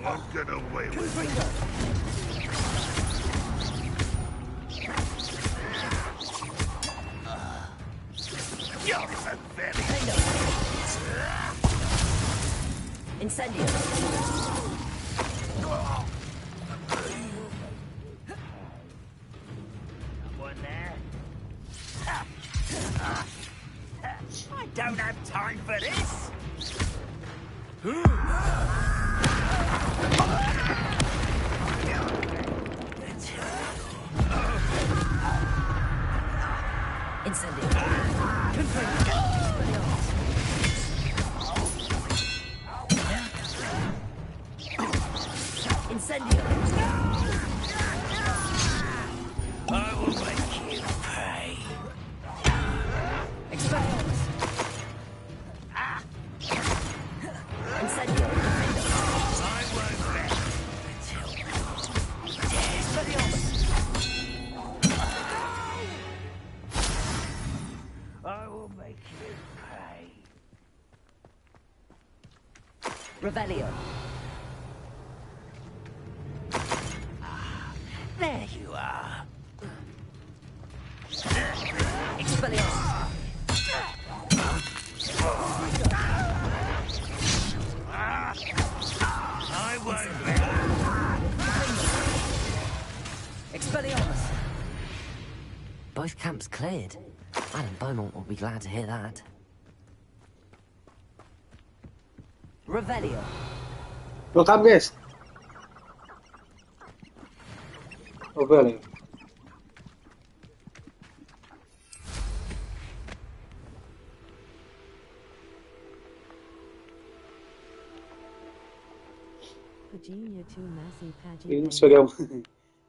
Won't get away with it. You're pathetic. Incendio. Someone there? I don't have time for this. Incendio. Incendio. I will make you pay. Expelliarmus. Incendio. I won't let Expelliarmus. I will make you pay. Revelio. There you are. Expelliarmus. I won't let Expelliarmus. Both camps cleared. Alan Beaumont will be glad to hear that. Revelio. Welcome guys. Revelio. Ini sebagai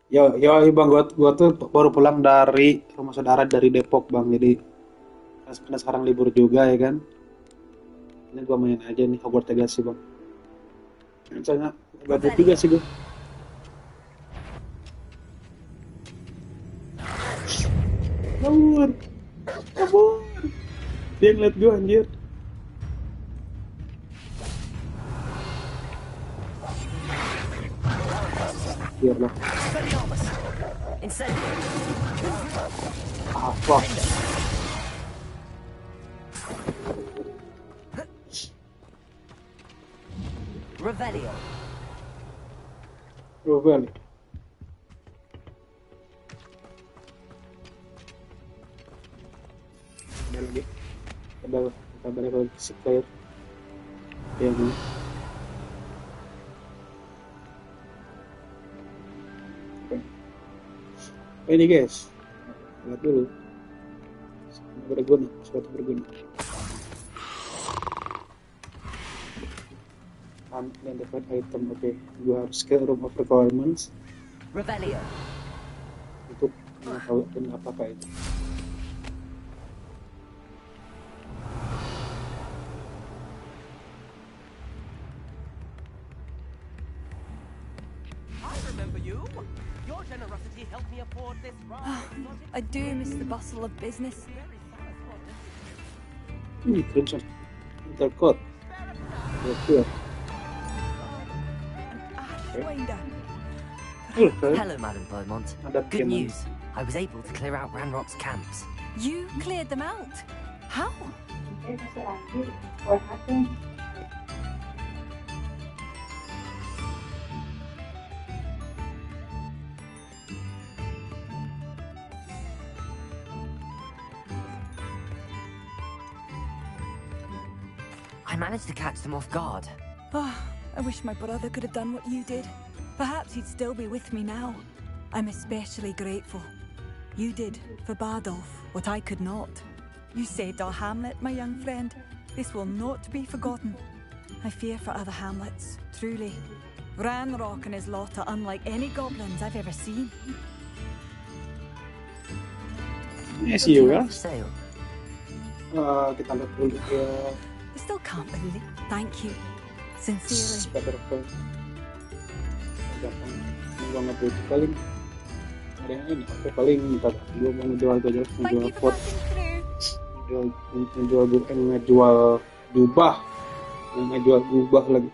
ya bang, gua tuh baru pulang dari rumah saudara dari Depok bang, jadi karena sekarang libur juga ya kan, ini gua main aja nih Hogwarts Legacy bang. Misalnya gabut juga sih gua. Kabur, dia ngeliat gua anjir. Biarlah. Apa? Revelio. Revelio. Ada lagi. Ada lagi si player. Yang ini guys, lihat dulu. Suatu berguna. Dan dapat item, oke. Gua harus ke room of requirements. Revelio. Untuk mengetahui apakah itu. I do miss the bustle of business. Crimson Intercode. Yeah. Hello, Madam Beaumont. Good news. I was able to clear out Ranrock's camps. You cleared them out? How? What happened? I managed to catch them off guard. Oh, I wish my brother could have done what you did. Perhaps he'd still be with me now. I'm especially grateful. You did, for Bardolph, what I could not. You saved our hamlet, my young friend. This will not be forgotten. I fear for other hamlets, truly. Ranrock and his lot are unlike any goblins I've ever seen. Yes, you are. Kita lihat dulu ya. I still can't believe it. Thank you. Sincerely. Spider-Man. Banget itu paling ada yang ini. Oke, paling ntar gue mau ngejual pot, ngejual jubah lagi.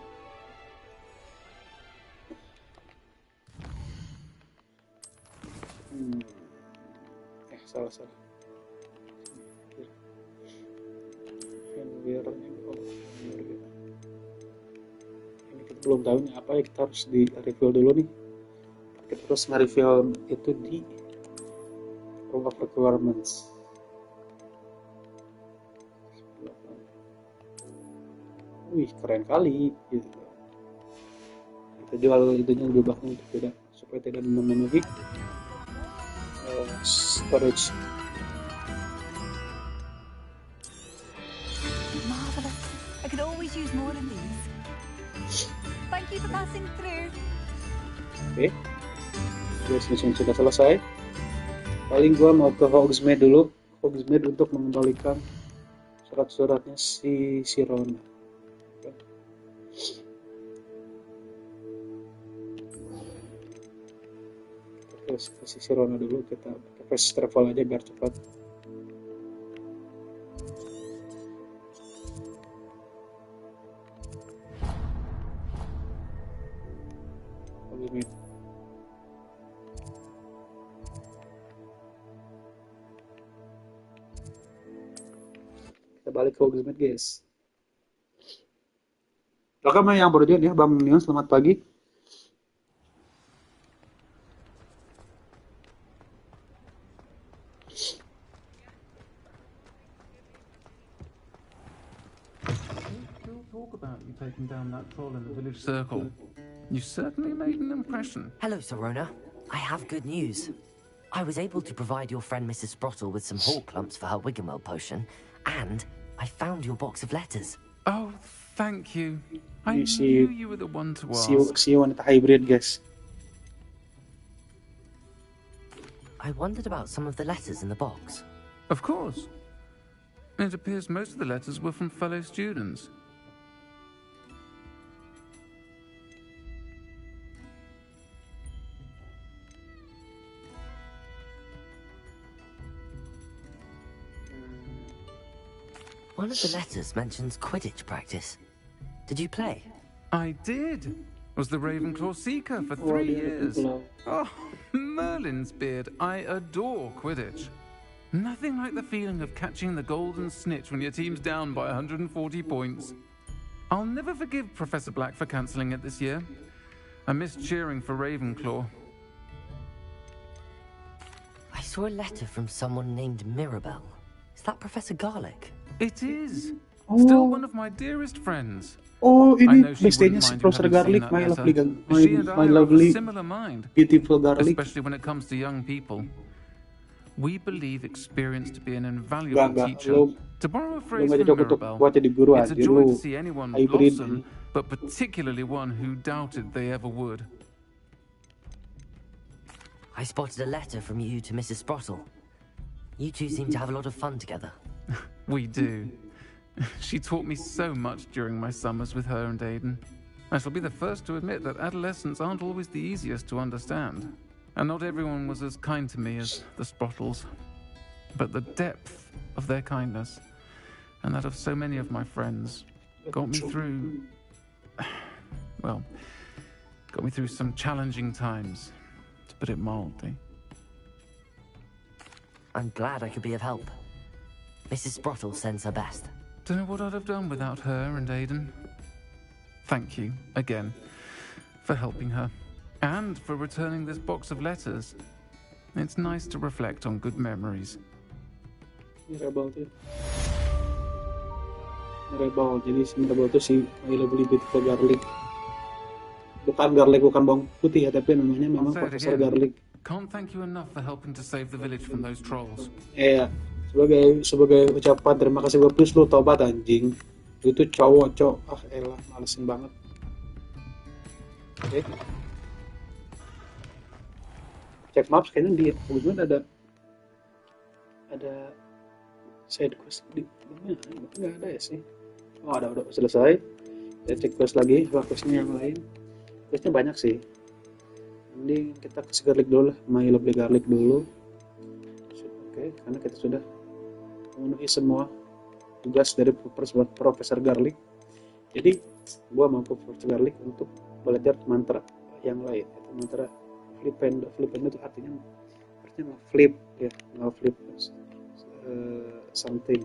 salah. Fanware ini kita belum tahu nih apa ya, kita harus di reveal dulu nih. Kita terus nge-reveal itu di room of requirements. Wih, keren kali gitu. Kita jual itunya jubahnya untuk tidak, supaya tidak memenuhi storage. Marvelous. I could always use more of these. Thank you for passing through. Oke, mission sudah selesai. Paling gua mau ke Hogsmeade dulu, Hogsmeade untuk mengembalikan surat-suratnya si Rona. Oke, si Rona dulu, kita fast travel aja biar cepat. Hogsmeade. Kita balik ke Hogsmeade, guys. Welcome yang baru join ya, Bang Nion, selamat pagi. Talk about you taking down that troll in the village circle. You certainly made an impression. Hello, Sorona. I have good news. I was able to provide your friend Mrs. Sprottle with some hawk clumps for her Wiggenweld potion, and I found your box of letters. Oh, thank you. I Si- knew you were the one to ask. Si wanita hybrid, guys. I wondered about some of the letters in the box. Of course. It appears most of the letters were from fellow students. One of the letters mentions Quidditch practice. Did you play? I did. Was the Ravenclaw Seeker for 3 years. Oh, Merlin's beard. I adore Quidditch. Nothing like the feeling of catching the golden snitch when your team's down by 140 points. I'll never forgive Professor Black for cancelling it this year. I missed cheering for Ravenclaw. I saw a letter from someone named Mirabelle. Is that Professor Garlick? It is. Still one of my dearest friends. Oh, I ini know she backstage-nya wouldn't si mind you Professor having seen Garlic, that my letter. lovely, She and I my are of a lovely, similar mind, beautiful Garlic. especially when it comes to young people. We believe experience to be an invaluable Enggak, teacher. lu To borrow a lu phrase nggak from cocok untuk Mirabelle, buat jadi guru it's a aja, joy lu to see anyone hybrid. blossom, but particularly one who doubted they ever would. I spotted a letter from you to Mrs. Sprottle. You two seem to have a lot of fun together. We do. She taught me so much during my summers with her and Aidan. I shall be the first to admit that adolescents aren't always the easiest to understand. And not everyone was as kind to me as the Sprottles. But the depth of their kindness, and that of so many of my friends, got me through... well, got me through some challenging times, to put it mildly. I'm glad I could be of help. Mrs. Sprottle sends her best. Don't know what I'd have done without her and Aidan. Thank you, again, for helping her, and for returning this box of letters. It's nice to reflect on good memories. Mirabelle tuh. Mirabelle, jadi si Mirabelle tuh si My Lovely Beautiful Garlic. Bukan Garlic, bukan bawang putih ya, tapi namanya memang I'll say it Profesor again. Garlic. Can't thank you enough for helping to save the village from those trolls. Iya, sebagai ucapan terima kasih gue, please lu tobat anjing. Itu cowok. Ah elah, malesin banget. Oke. Cek maps, kayaknya di Hogsmeade ada side quest di mana? Nggak ada ya sih. Oh ada, udah selesai. Kita cek quest lagi, questnya yang lain. Questnya banyak sih. Ini kita ke Garlic dulu lah, My Lovely Garlic dulu. Oke, karena kita sudah memenuhi semua tugas dari Profesor Garlic. Jadi gua mau ke Profesor Garlic untuk belajar mantra yang lain. Itu mantra Flipendo itu artinya Flip ya, flip something.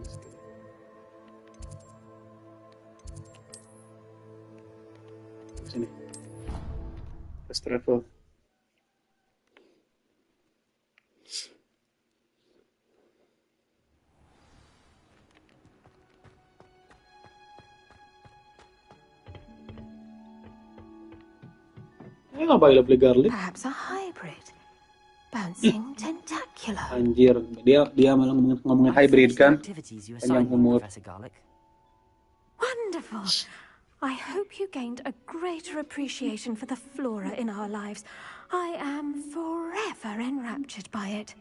Sini, fast travel. Ngapain lo beli garlic? Perhaps a hybrid. Bouncing tentacular. Anjir, dia malah ngomongin hybrid kan? Panjang umur. Wonderful. I hope you gained a greater appreciation for the flora in our lives. I am forever enraptured by it.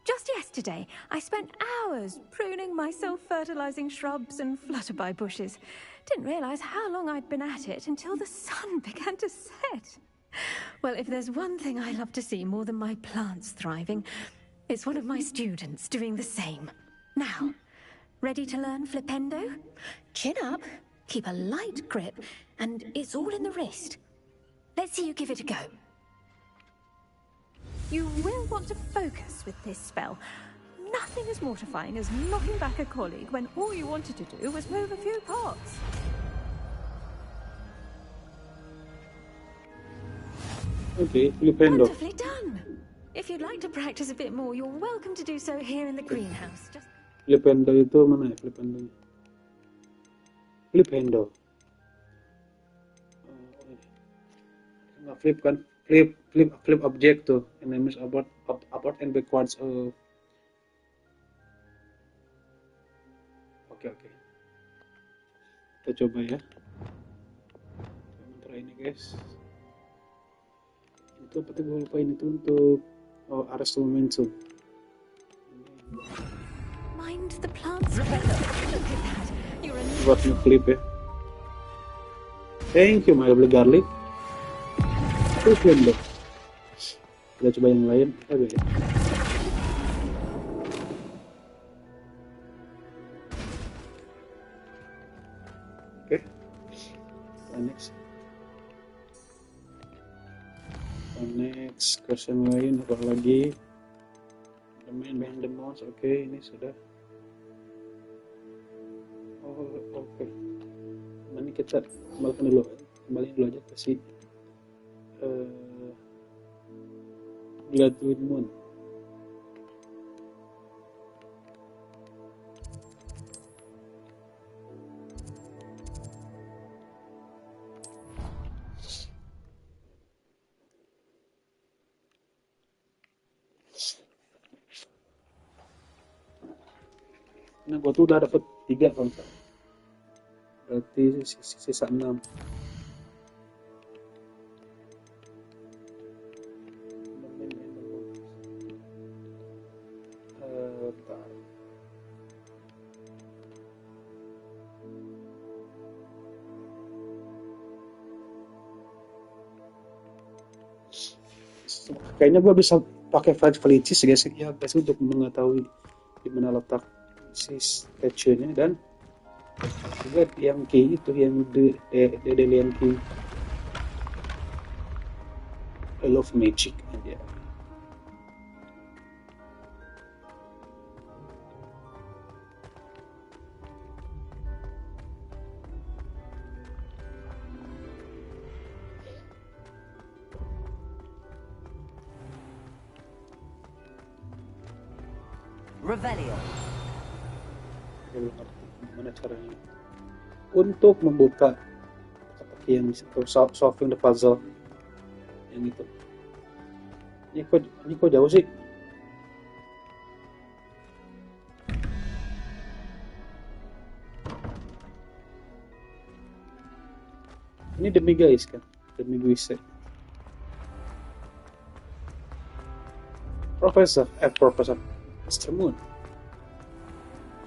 Just yesterday, I spent hours pruning my self-fertilizing shrubs and flutterby bushes. Didn't realize how long I'd been at it until the sun began to set. Well, if there's one thing I love to see more than my plants thriving, it's one of my students doing the same. Now, ready to learn flipendo? Chin up, keep a light grip, and it's all in the wrist. Let's see you give it a go. You will want to focus with this spell. Nothing as mortifying as knocking back a colleague when all you wanted to do was move a few parts. Okay, flipendo. Wonderfully done. If you'd like to practice a bit more, you're welcome to do so here in the greenhouse. Just... Flipendo itu mana ya flipendo? Flipendo. Nggak flip kan? Flip object tuh. Enemies upward and backwards. Oke. Kita coba ya. Try ini guys. Itu apa tuh gue lupain itu untuk arrest momentum. Mind the plants. Look at that. You're a Buat ngeflip ya. Thank you, my lovely garlic. Terus deh. Kita coba yang lain. Oke. Next. Next question lain apa lagi? The man behind the mouse. Oke, ini sudah. Oke. Ini kita kembaliin dulu aja ke si Bloodwood Moon. Nah, gua tuh udah dapet 3 kalau nggak salah. Berarti sisa 6. Kayaknya gua bisa pakai flash guys ya guys untuk mengetahui di mana letak si statue-nya dan juga yang key itu yang Dedelian key. I love magic aja. Revelio. Gimana caranya untuk membuka seperti yang solving the puzzle yang itu. Ini kok jauh sih? Ini demi guys kan, demi guys. Profesor Mr. Moon.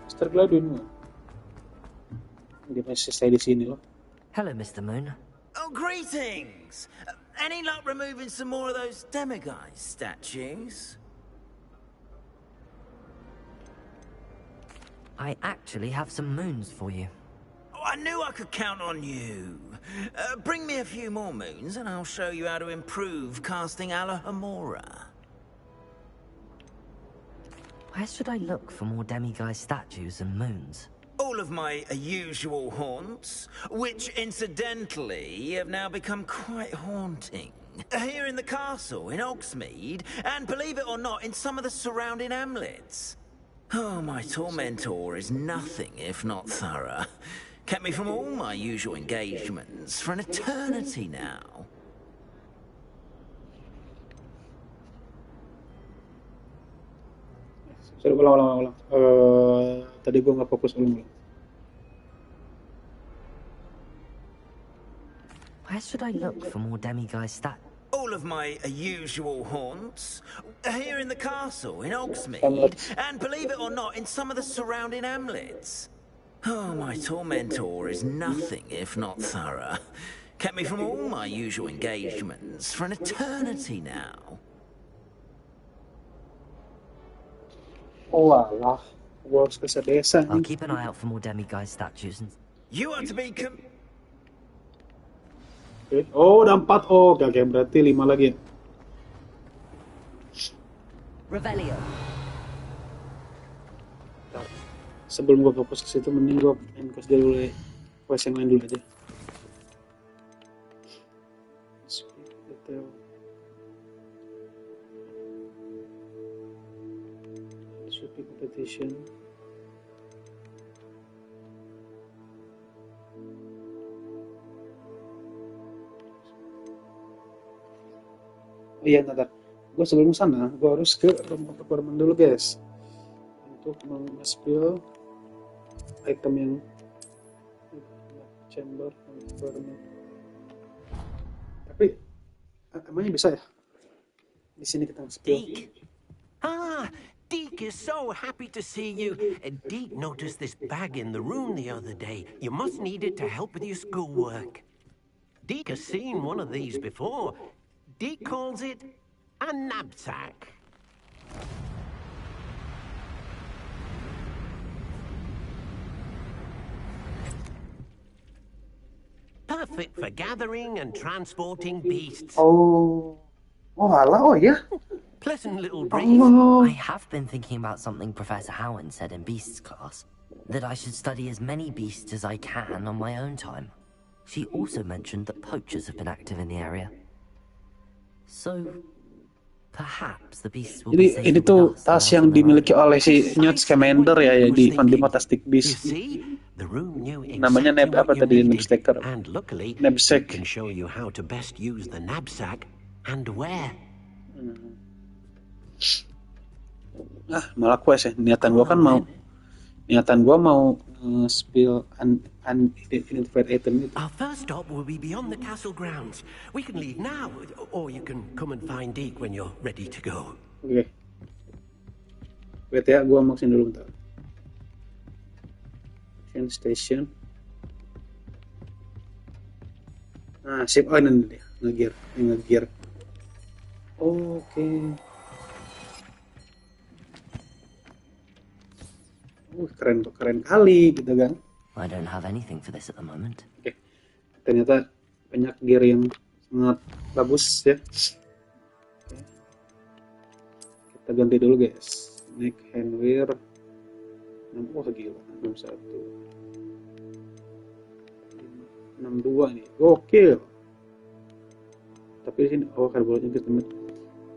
Mr. Gladwin Moon. Dia masih stay di sini loh. Hello, Mr. Moon. Oh, greetings! Any luck removing some more of those demiguise statues? I actually have some moons for you. Oh, I knew I could count on you. Bring me a few more moons and I'll show you how to improve casting Ala Amora. Where should I look for more demiguise statues and moons? All of my usual haunts, which incidentally have now become quite haunting. Here in the castle, in Hogsmeade, and believe it or not, in some of the surrounding hamlets. Oh, my tormentor is nothing if not thorough. Kept me from all my usual engagements for an eternity now. Sorry, ulang. Tadi gue nggak fokus ulang. Where should I look for more demiguise statues? All of my usual haunts, here in the castle, in Hogsmeade, and believe it or not, in some of the surrounding hamlets. Oh, my tormentor is nothing if not thorough. Kept me from all my usual engagements for an eternity now. Oh alah, gue harus ke desa I'll nih. keep an eye out for more demiguise statues and... You are to be Oke. Oh, udah 4. Oh, oke, berarti 5 lagi ya. Revelio. Bentar. Sebelum gue fokus ke situ, mending gue main quest dulu ya. Quest yang lain dulu aja. Speak detail. Sweeping competition. Oh iya, ntar. Gue sebelum sana, gue harus ke rumah performan dulu, guys. Untuk meng-spill item yang chamber environment. Tapi emangnya bisa ya? Di sini kita nge-spill. Deke. Ah, Deke is so happy to see you. Deke noticed this bag in the room the other day. You must need it to help with your schoolwork. Deke has seen one of these before. Deke calls it a knapsack. Perfect for gathering and transporting beasts. Oh alah, oh ya. Pleasant little breeze. I have been thinking about something Professor Howard said in Beasts class. That I should study as many beasts as I can on my own time. She also mentioned that poachers have been active in the area. So, perhaps the beasts will be Jadi ini tuh tas yang dimiliki oleh si Newt Scamander ya, di Fantastic Beasts. Namanya apa tadi, Knapsacker? And luckily, Knapsack. can show you how to best use the knapsack and where. Malah quest ya. Niatan gua mau spill unidentified item itu. Our first stop will be beyond the castle grounds. We can leave now, or you can come and find Deke when you're ready to go. Oke. Wait ya, gua mau kesini dulu bentar. Station. Nah, sip. Oh, ini dia. Ngegear. Oke. Keren kali gitu kan. I don't have anything for this at the moment. Oke. Ternyata banyak gear yang sangat bagus ya. Oke. Kita ganti dulu, guys. Neck handwear. Oh, gila. 61. 62 nih. Gokil. Tapi di sini karbolnya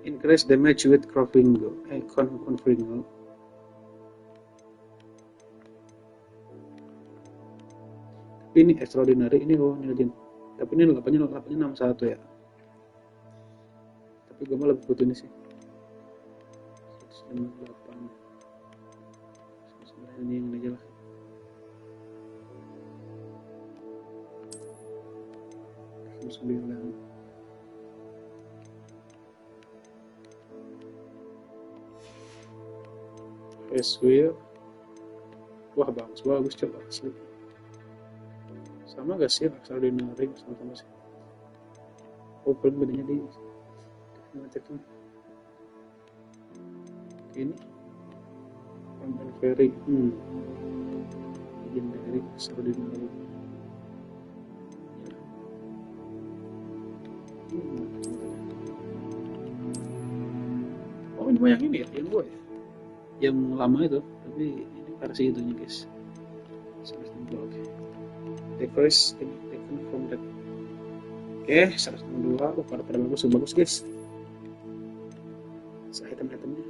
increase damage with conquering go. Conquering go. Ini extraordinary, ini ini legend. Tapi ini 8-nya 61 ya. Tapi gue malah lebih butuh ini sih. 158. Sebenarnya ini yang aja lah. Face-wear. Wah, bagus coba asli. Sama gak sih extraordinary sama sih? Oh, paling bedanya di ngeceknya. Ini very legendary extraordinary. Oh, ini yang ini ya, yang gue ya. yang lama itu, tapi ini versi itunya guys. Oke. The first taken from that. Oke, 162. Pada bagus guys. Item-itemnya.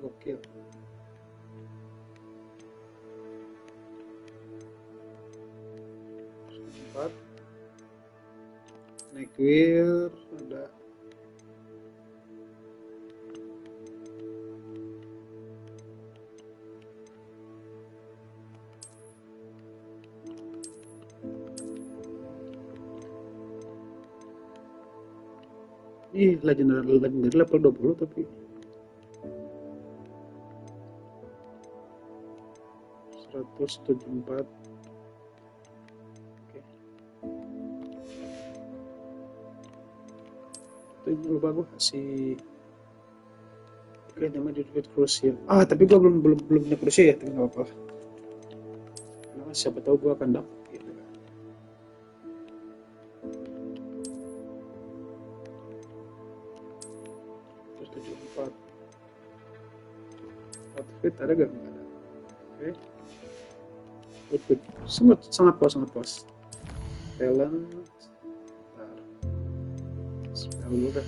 Oke. Empat. Naik wheel ada. Legendary level 20 tapi 174. Oke. Itu lupa gua kasih. Oke, namanya di cruise ya. Tapi gua belum punya cruise ya, tapi enggak apa-apa. Nah, siapa tahu gua akan dapat gitu kan. Terus 74. Outfit ada gak? Enggak ada. Oke. Good. Sangat puas. Talent. Spell dulu dah.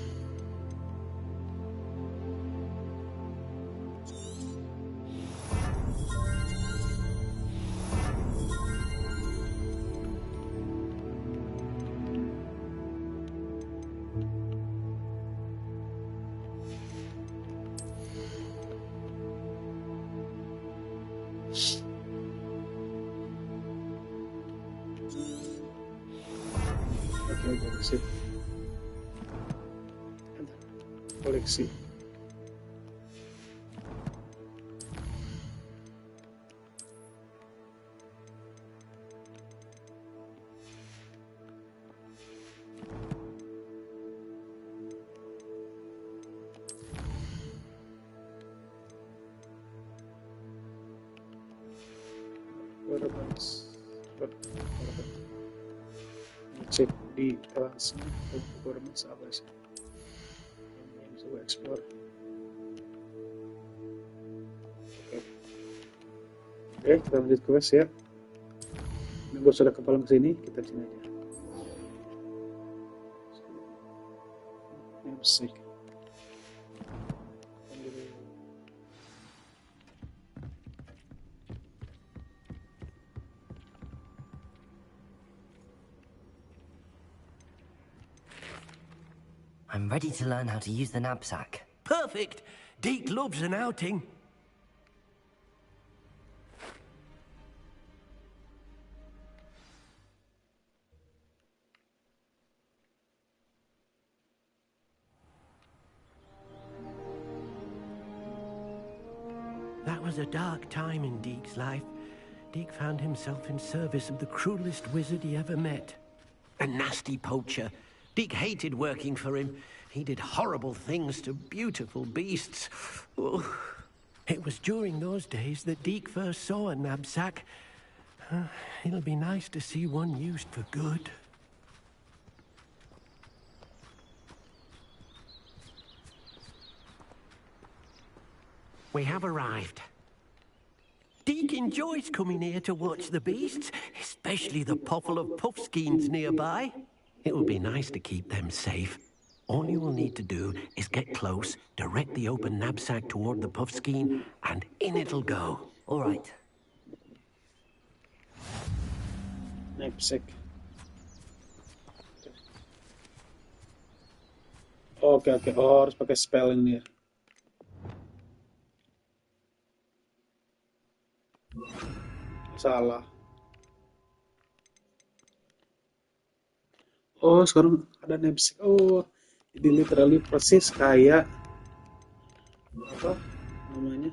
Koleksi. Cek di langsung performance apa sih yang bisa gue explore. Oke, kita lanjut quest ya. Ini gue sudah kepala ke sini, kita sini aja. Music. I'm ready to learn how to use the knapsack. Perfect. Deke loves an outing. That was a dark time in Deke's life. Deke found himself in service of the cruelest wizard he ever met. A nasty poacher. Deke hated working for him. He did horrible things to beautiful beasts. Oh. It was during those days that Deke first saw a knapsack. It'll be nice to see one used for good. We have arrived. Deke enjoys coming here to watch the beasts, especially the potful of puffskeins nearby. It will be nice to keep them safe. All you will need to do is get close, direct the open knapsack toward the puffskein, and in it'll go. All right. Knapsack. Oke. Oh, harus pakai spell ini ya. Salah. Oh, sekarang ada knapsack. Oh, jadi literally persis kayak apa namanya?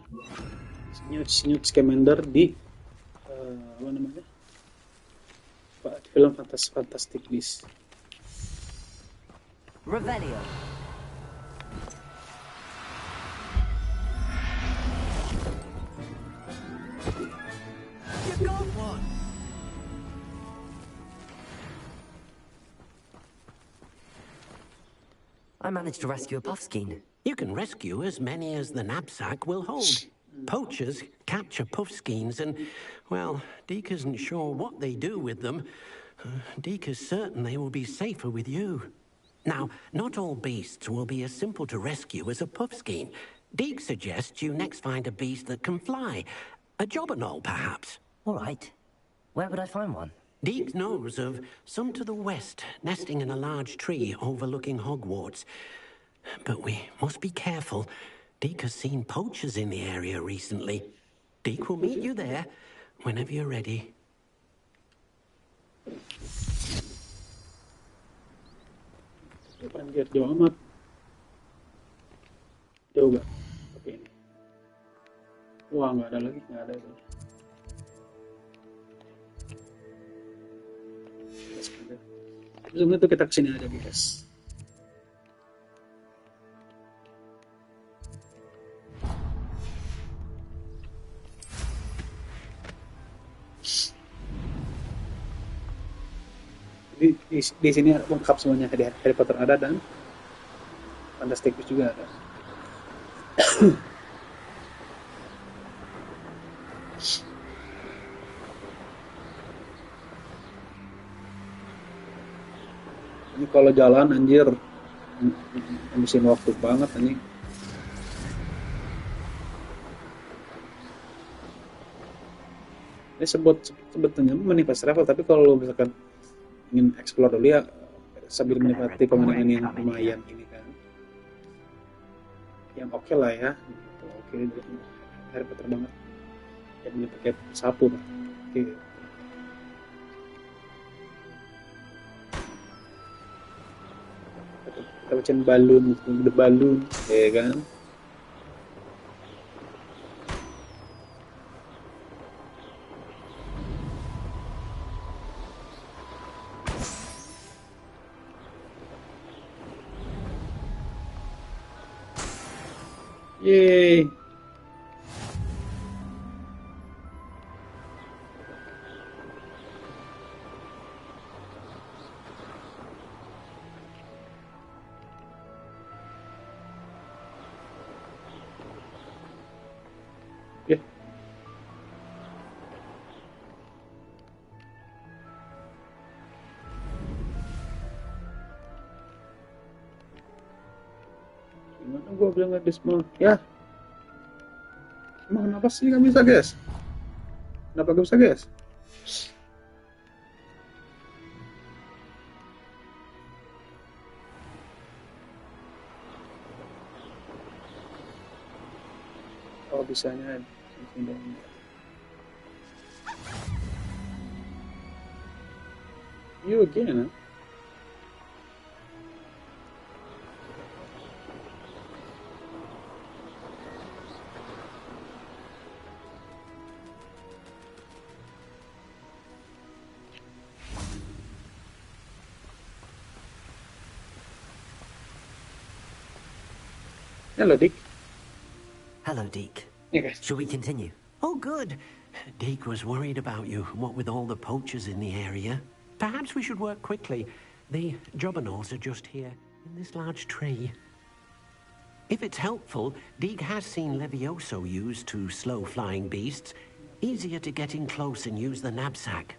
Snoot Scamander di apa namanya? Film Fantastic Beasts. Revelio. You got one! I managed to rescue a puffskein. You can rescue as many as the knapsack will hold. Poachers capture puffskeins and, well, Deke isn't sure what they do with them. Deke is certain they will be safer with you. Now, not all beasts will be as simple to rescue as a puffskein. Deke suggests you next find a beast that can fly. A jobberknoll, perhaps. All right. Where would I find one? Deke knows of some to the west, nesting in a large tree overlooking Hogwarts. But we must be careful. Deke has seen poachers in the area recently. Deke will meet you there whenever you're ready. Panjat jauh amat. Jauh gak? Oke ini. Wah nggak ada lagi, nggak ada itu. Zoom itu kita kesini aja guys. Di sini lengkap semuanya, Harry Potter ada dan Fantastic Beasts juga ada. Ini kalau jalan anjir habisin waktu banget ini. Ini sebetulnya manifest travel, tapi kalau misalkan ingin explore dulu ya sambil menikmati pemandangan yang lumayan ini kan, yang oke lah ya, gitu. Oke, Harry Potter banget, yang punya pakai sapu lah. Oke. Kita bacain balon, the balloon, ya kan. Yeay. Ya. Gimana gua bilang nggak semua? Ya. Emang kenapa sih nggak bisa, guys? Kenapa nggak bisa, guys? Oh, bisanya. You again, huh? Hello, Dick. Hello, Deke. Okay. Shall we continue? Oh, good. Deke was worried about you, what with all the poachers in the area. Perhaps we should work quickly. The jobberknolls are just here, in this large tree. If it's helpful, Deke has seen Levioso used to slow flying beasts. Easier to get in close and use the knapsack.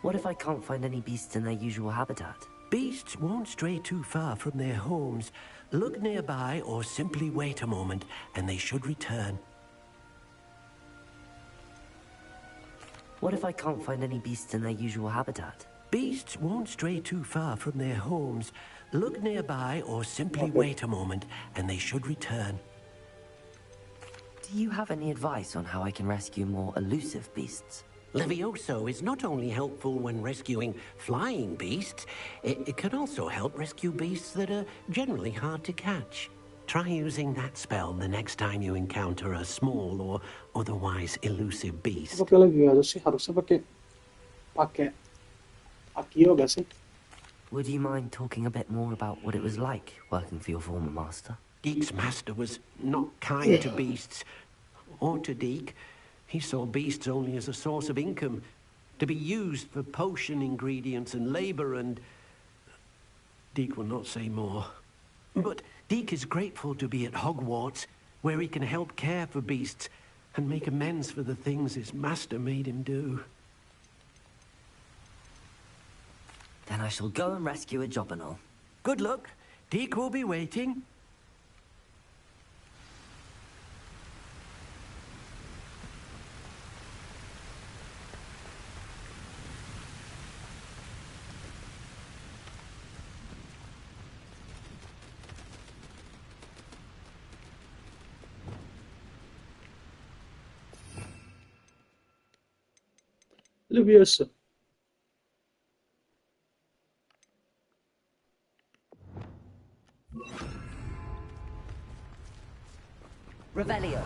What if I can't find any beasts in their usual habitat? Beasts won't stray too far from their homes. Look nearby or simply wait a moment, and they should return. What if I can't find any beasts in their usual habitat? Beasts won't stray too far from their homes. Look nearby or simply wait a moment, and they should return. Do you have any advice on how I can rescue more elusive beasts? Levioso is not only helpful when rescuing flying beasts, it can also help rescue beasts that are generally hard to catch. Try using that spell the next time you encounter a small or otherwise elusive beast. Pakai lagi aja sih, harusnya pakai pakai Akio gak sih? Would you mind talking a bit more about what it was like working for your former master? Deek's master was not kind to beasts, or to Deek. He saw beasts only as a source of income, to be used for potion ingredients and labor, and Deek will not say more. But Deek is grateful to be at Hogwarts, where he can help care for beasts and make amends for the things his master made him do. Then I shall go and rescue a job and all. Good luck. Deek will be waiting. Leviosa. Revelio.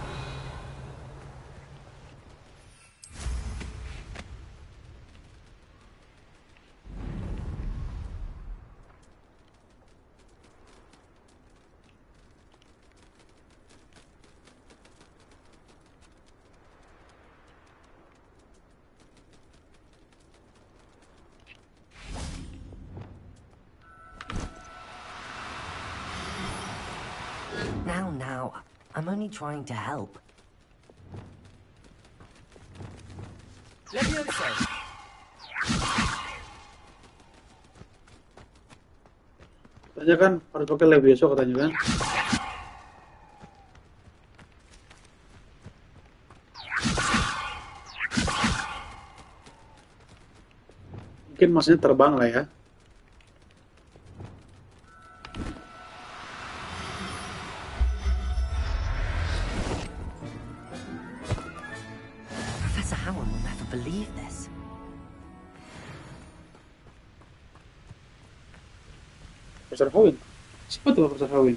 Now, I'm only trying to help. Levioso. Katanya kan harus pakai Levioso katanya kan. Mungkin maksudnya terbang lah ya. Professor Howard will never believe this. Profesor Howin. Siapa tuh Profesor Howin?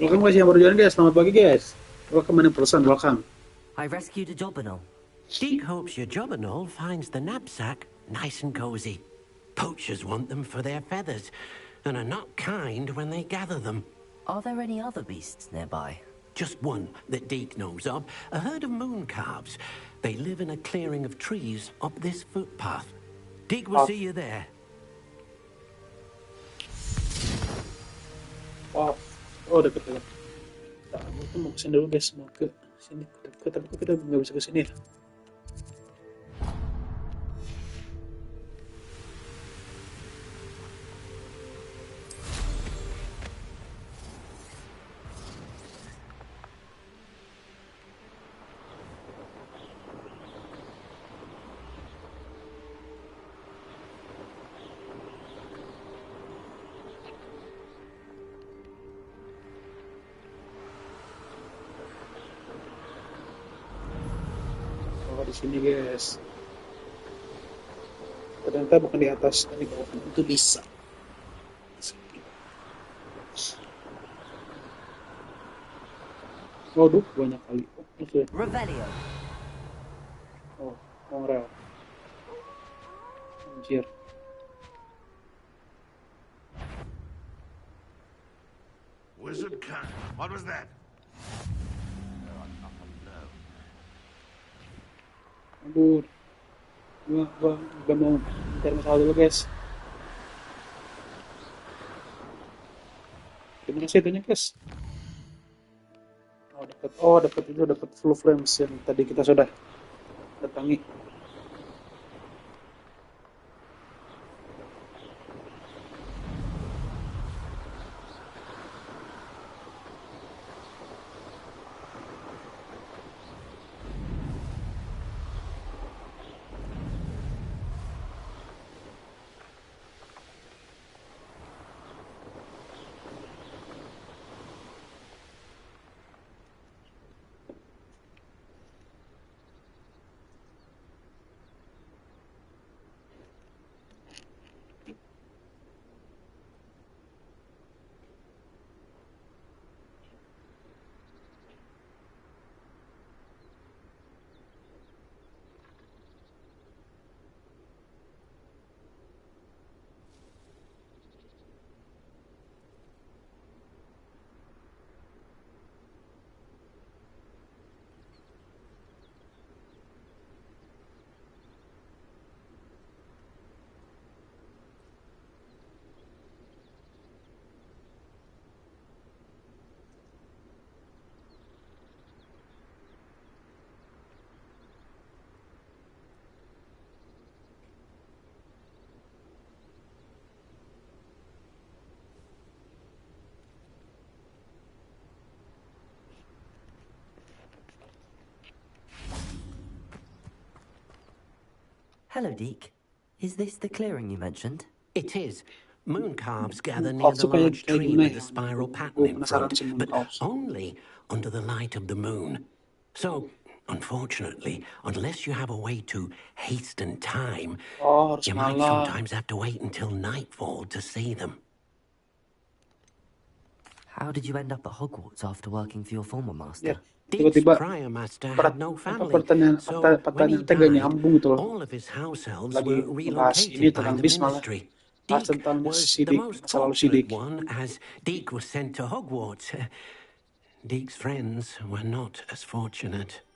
Welcome guys yang baru join guys. Selamat pagi guys. Welcome in person. Welcome. I rescued a job and all. Deek hopes your Jobberknoll finds the knapsack nice and cozy. Poachers want them for their feathers, and are not kind when they gather them. Are there any other beasts nearby? Just one that Deek knows of, a herd of moon calves. They live in a clearing of trees up this footpath. Deek will see you there. Oh deket. Nah, aku mau kesini dulu guys, mau ke sini deket, tapi kita nggak bisa kesini ya. Di sini guys, ternyata bukan di atas, tapi di bawah itu bisa. Waduh, banyak kali. Okay. Revelio. Oh, Mongrel. Anjir. Wizard Khan, what was that? Aduh, gua mau cari masalah dulu guys. Gimana sih itunya guys? Dapat itu, dapat full frames yang tadi kita sudah datangi. Hello, Deke. Is this the clearing you mentioned? It is. Moon calves gather near Calves the tuh kayak large tree gimana with ya? the spiral Gue pattern in penasaran front, sih moon but calves. only under the light of the moon. So, unfortunately, unless you have a way to hasten time, Oh, harus you might malam. sometimes have to wait until nightfall to see them. How did you end up at Hogwarts after working for your former master? Ya, Deke's tiba-tiba prior master had no family, pertanyaan so when he teh gak died, nyambung gitu loh. all of his house elves Lagi were ngebahas ini relocated by tentang the bis malah ministry. bahas Deke tentang was the sidik, most masa lalu fortunate sidik. one, as Deke was sent to Hogwarts. Deke's friends were not as fortunate.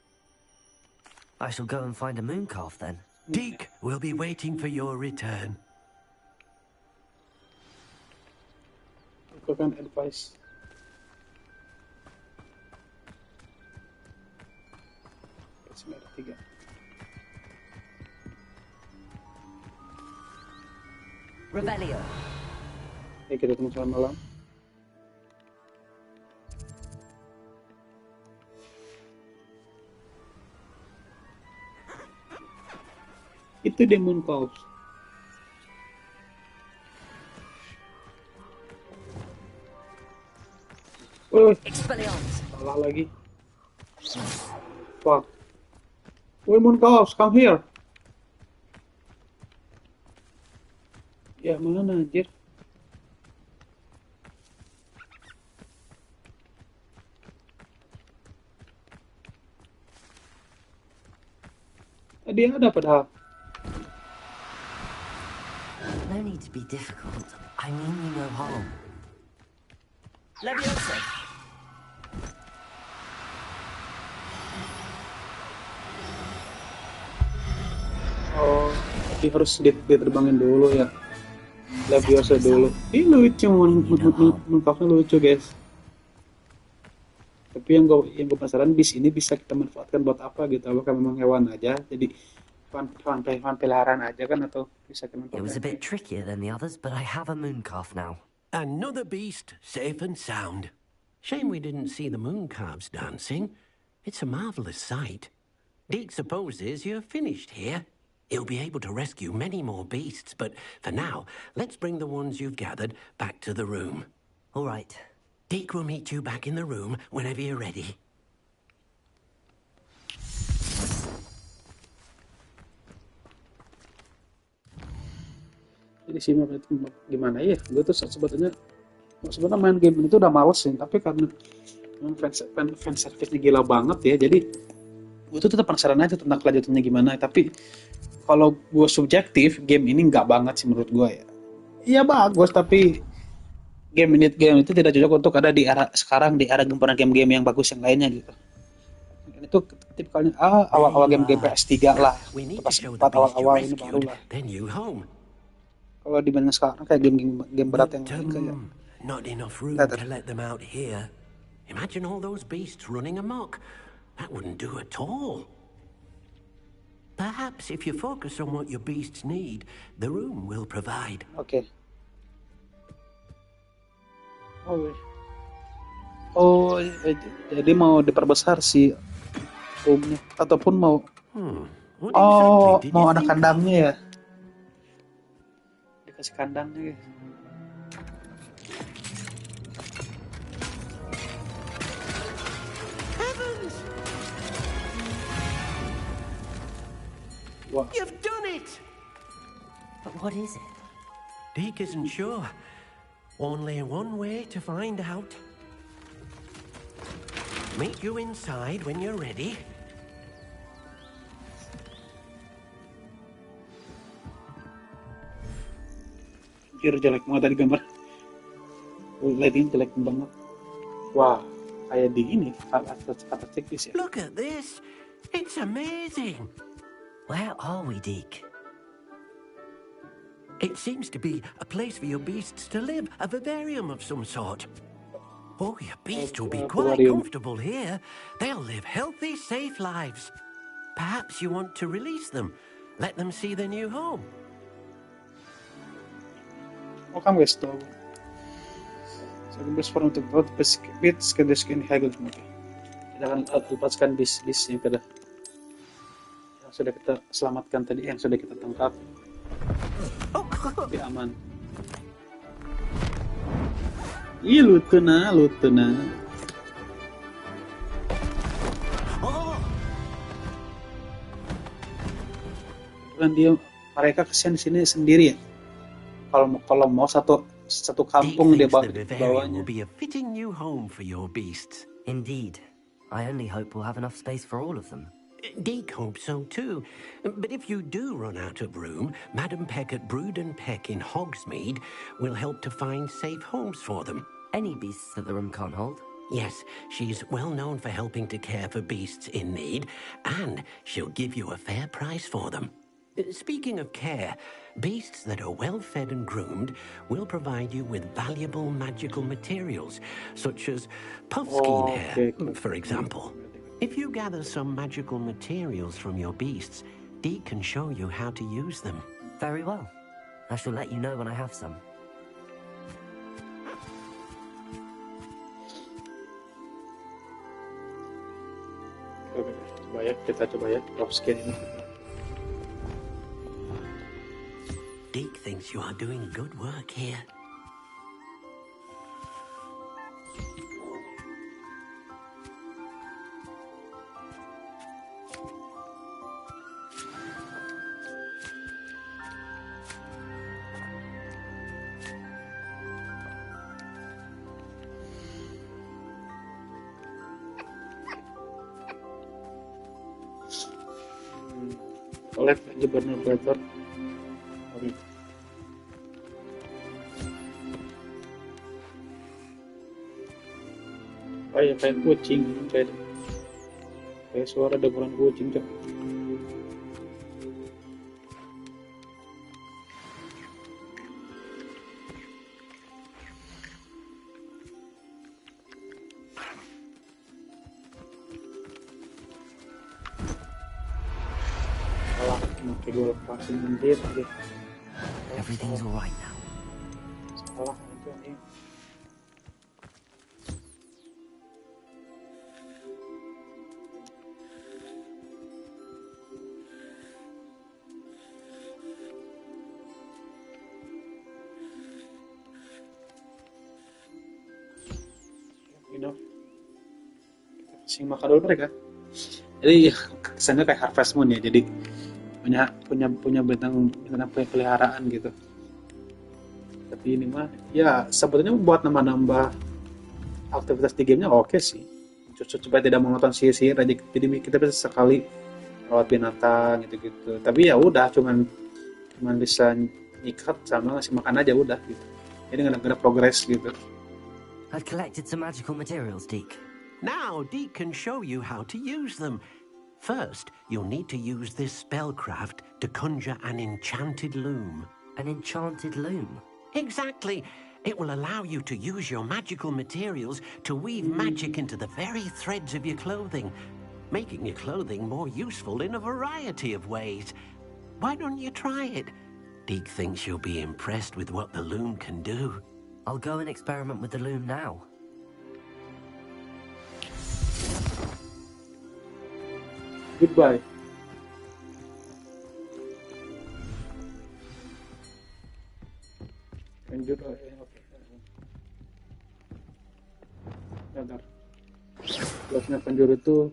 I shall go and find a moon calf then. Deke will be waiting for your return. Lakukan advice. Ada 3. Revelio. Ya, kita tunggu sampai malam. Itu Demon Calves. Woi, salah lagi. Fuck. Woi, Moon Calves, come here. Ya, mana anjir? Tadi ada padahal. No need to be difficult. I mean you no harm. Leviosa. Oh, tapi harus diterbangin dulu ya. Leviosa dulu. Ini lucu, Moon-Calfnya lucu guys. Tapi yang gue penasaran, bis ini bisa kita manfaatkan buat apa gitu? Apakah memang hewan aja? Jadi hewan peliharaan aja kan, atau bisa kita It was a manfaatkan? bit trickier than the others, but I have a moon calf now. Another beast, safe and sound. Shame we didn't see the moon calves dancing. It's a marvelous sight. Deke supposes you're finished here. He'll be able to rescue many more beasts, but for now, let's bring the ones you've gathered back to the room. All right. Deke will meet you back in the room whenever you're ready. Jadi sih gimana ya? Gue tuh sebetulnya main game ini tuh udah males sih, tapi karena fan service-nya gila banget ya, jadi gue tuh tetap penasaran aja tentang kelanjutannya gimana. Tapi kalau gue subjektif, game ini nggak banget sih menurut gue ya. Iya bagus, tapi game itu tidak cocok untuk ada di era sekarang, di era gempuran game-game yang bagus yang lainnya gitu. Ini tuh tipikalnya awal-awal game PS3 lah, PS4 awal-awal ini baru lah. Kalau dibanding sekarang kayak game berat yang lain kayak not enough room to let them out here. Imagine all those beasts running amok. That wouldn't do at all. Perhaps if you focus on what your beasts need, the room will provide. Oke. Jadi mau diperbesar si roomnya ataupun mau mau ada kandangnya ya? Dikasih kandangnya guys. Wow. You've done it! But what is it? Deke isn't sure. Only one way to find out. Meet you inside when you're ready. Anjir, jelek banget tadi gambar. Lighting jelek banget. Wah, kayak di ini kata teknis ya. Look at this. It's amazing. Where are we, Deke? It seems to be a place for your beasts to live, a vivarium of some sort. Oh, your beasts will be quite comfortable here. They'll live healthy, safe lives. Perhaps you want to release them. Let them see their new home. Welcome guys to best form to vote bits ke disk ini Hagel. Kita akan lepaskan bis yang sudah kita selamatkan tadi, yang sudah kita tangkap. Tapi aman. Ih, lutuna. Kan mereka kesian di sini sendiri ya. Kalau mau satu kampung dia bawanya. Will be a fitting new home for your beasts. Indeed. I only hope we'll have enough space for all of them. Deke hopes so too. But if you do run out of room, Madam Peck at Brood and Peck in Hogsmeade will help to find safe homes for them. Any beasts that the room can't hold? Yes, she's well known for helping to care for beasts in need, and she'll give you a fair price for them. Speaking of care, beasts that are well fed and groomed will provide you with valuable magical materials, such as puffskein hair, for example. If you gather some magical materials from your beasts, Dee can show you how to use them. Very well. I shall let you know when I have some. Kita coba ya, puffskein ini. Deke thinks you are doing good work here. Oleh Gubernur Bretor. Kayak kucing, kayak suara denguran kucing, Cok. Salah, pakai gue lepasin bentir aja. Everything's all right now. Salah aja nih. Kita makan dulu mereka. Jadi kesannya kayak Harvest Moon ya. Jadi punya bintang peliharaan gitu. Tapi ini mah ya sebetulnya buat nambah aktivitas di gamenya oke sih. Supaya tidak monoton sihir aja. Jadi kita bisa sekali rawat binatang gitu. Tapi ya udah cuman bisa nyikat sama ngasih makan aja udah gitu. Jadi nggak ada progres gitu. I've collected some magical materials, Deke. Now Deke can show you how to use them. First, you'll need to use this spellcraft to conjure an enchanted loom. An enchanted loom? Exactly. It will allow you to use your magical materials to weave magic into the very threads of your clothing, making your clothing more useful in a variety of ways. Why don't you try it? Deke thinks you'll be impressed with what the loom can do. I'll go and experiment with the loom now. Goodbye. Lanjut, oke. Bentar. Biasanya penjuru itu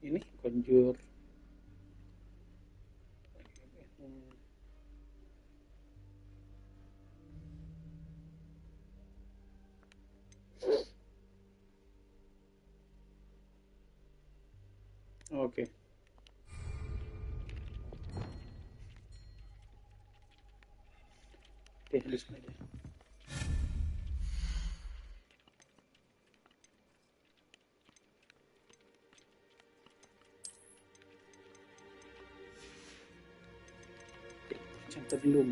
ini konjur oke. Oke, di sini aja. Contoh belum.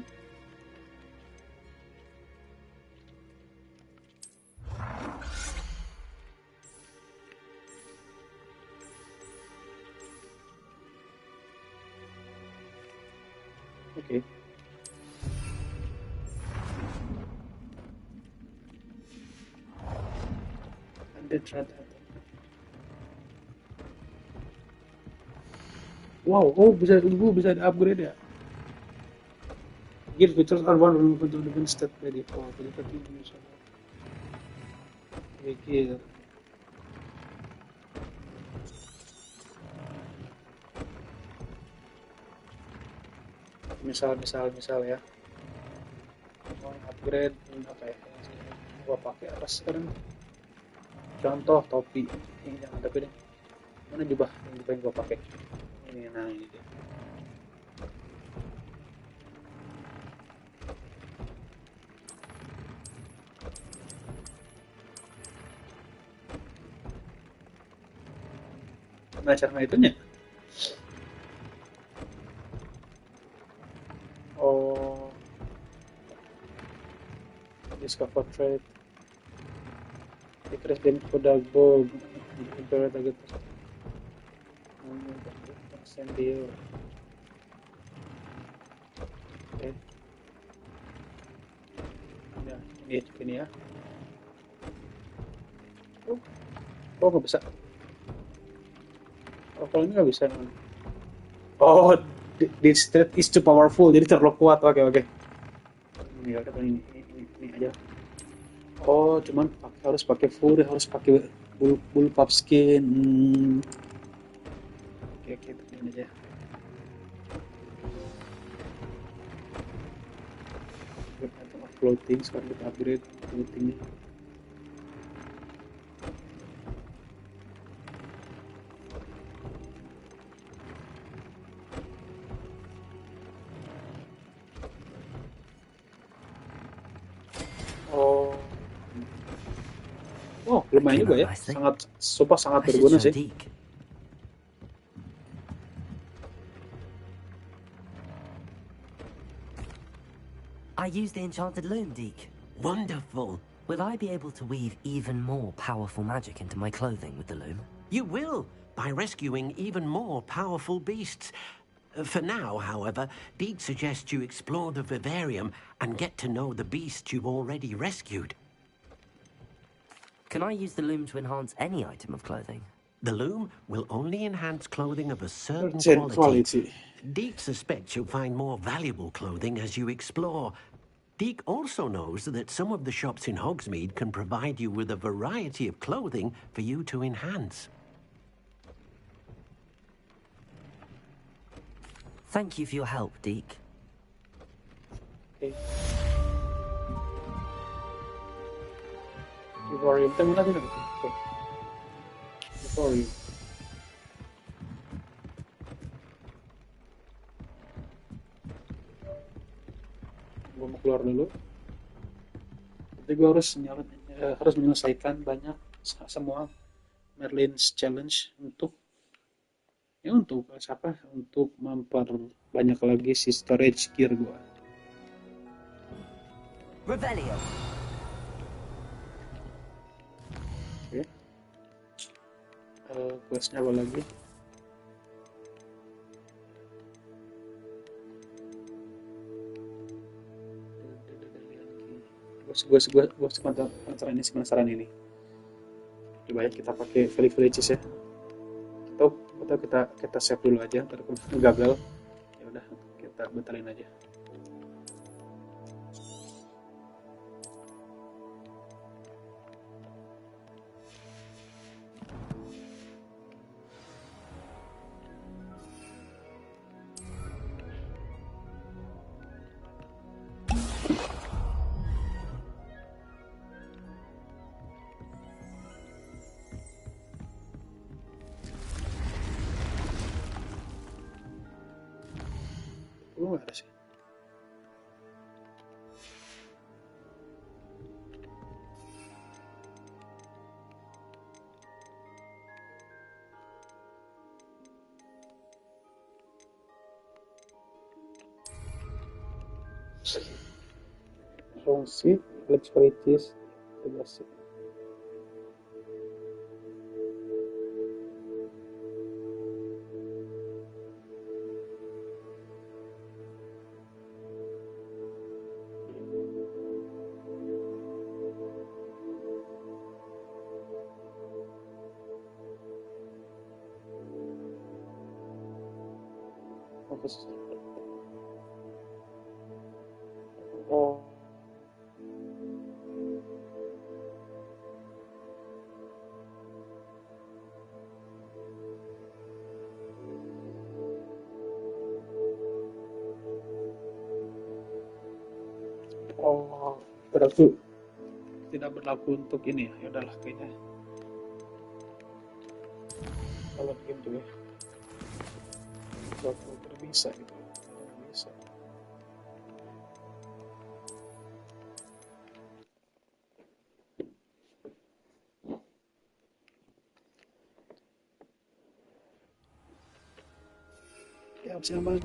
Oke. Wow, oh bisa di upgrade ya. Gear features are one of the defense stat by default. Jadi continue. Gear. Misal ya. Mau upgrade apa ya? Gua pakai apa sekarang? Contoh topi. Ini jangan tapi deh. Mana jubah yang gua pakai? Ini nah ini dia. Nah, cara itunya. Oh, discover trade. Decrease damage for dog bow. Imperial target. Send deal. Oke. Ya, ini ya. Oh nggak bisa. Oh, kalau ini nggak bisa. Oh, this threat is too powerful, jadi terlalu kuat. Oke. Ini aja. Oh, cuman harus pakai fury, harus pakai bull pup skin. Oke, ini aja. Floating, sekarang kita upgrade floatingnya. Oh, lumayan juga ya. Sangat berguna sih. I used the enchanted loom, Deke. Wonderful. Will I be able to weave even more powerful magic into my clothing with the loom? You will, by rescuing even more powerful beasts. For now, however, Deke suggests you explore the vivarium and get to know the beasts you've already rescued. Can I use the loom to enhance any item of clothing? The loom will only enhance clothing of a certain quality. Deke suspects you'll find more valuable clothing as you explore. Deke also knows that some of the shops in Hogsmeade can provide you with a variety of clothing for you to enhance. Thank you for your help, Deke. Okay. Vivarium, tengok lagi nanti. Vivarium. Gue mau keluar dulu. Jadi gue harus menyelesaikan semua Merlin's Challenge untuk memperbanyak lagi si storage gear gue. Rebellion. Oke. Questnya apa lagi? Gue penasaran ini. Coba ya kita pakai villages ya. Atau kita save dulu aja, ntar gagal. Ya udah kita batalin aja. Nggak ada sih. Fungsi Alex Verities integrasi. Terus, oh, oh, berarti tidak berlaku untuk ini ya. Ya udahlah kayaknya. Kalau game tuh ya. Kalau tidak bisa gitu. Tidak bisa. Ya, siapa?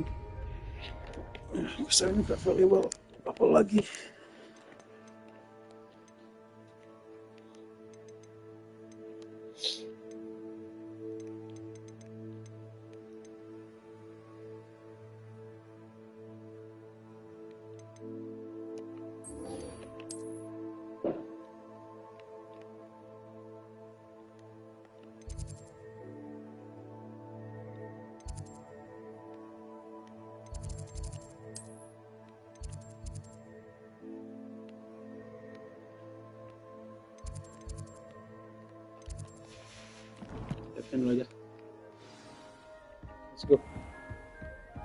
Kesannya nggak valuable. Apa lagi? Siapin dulu aja. Let's go.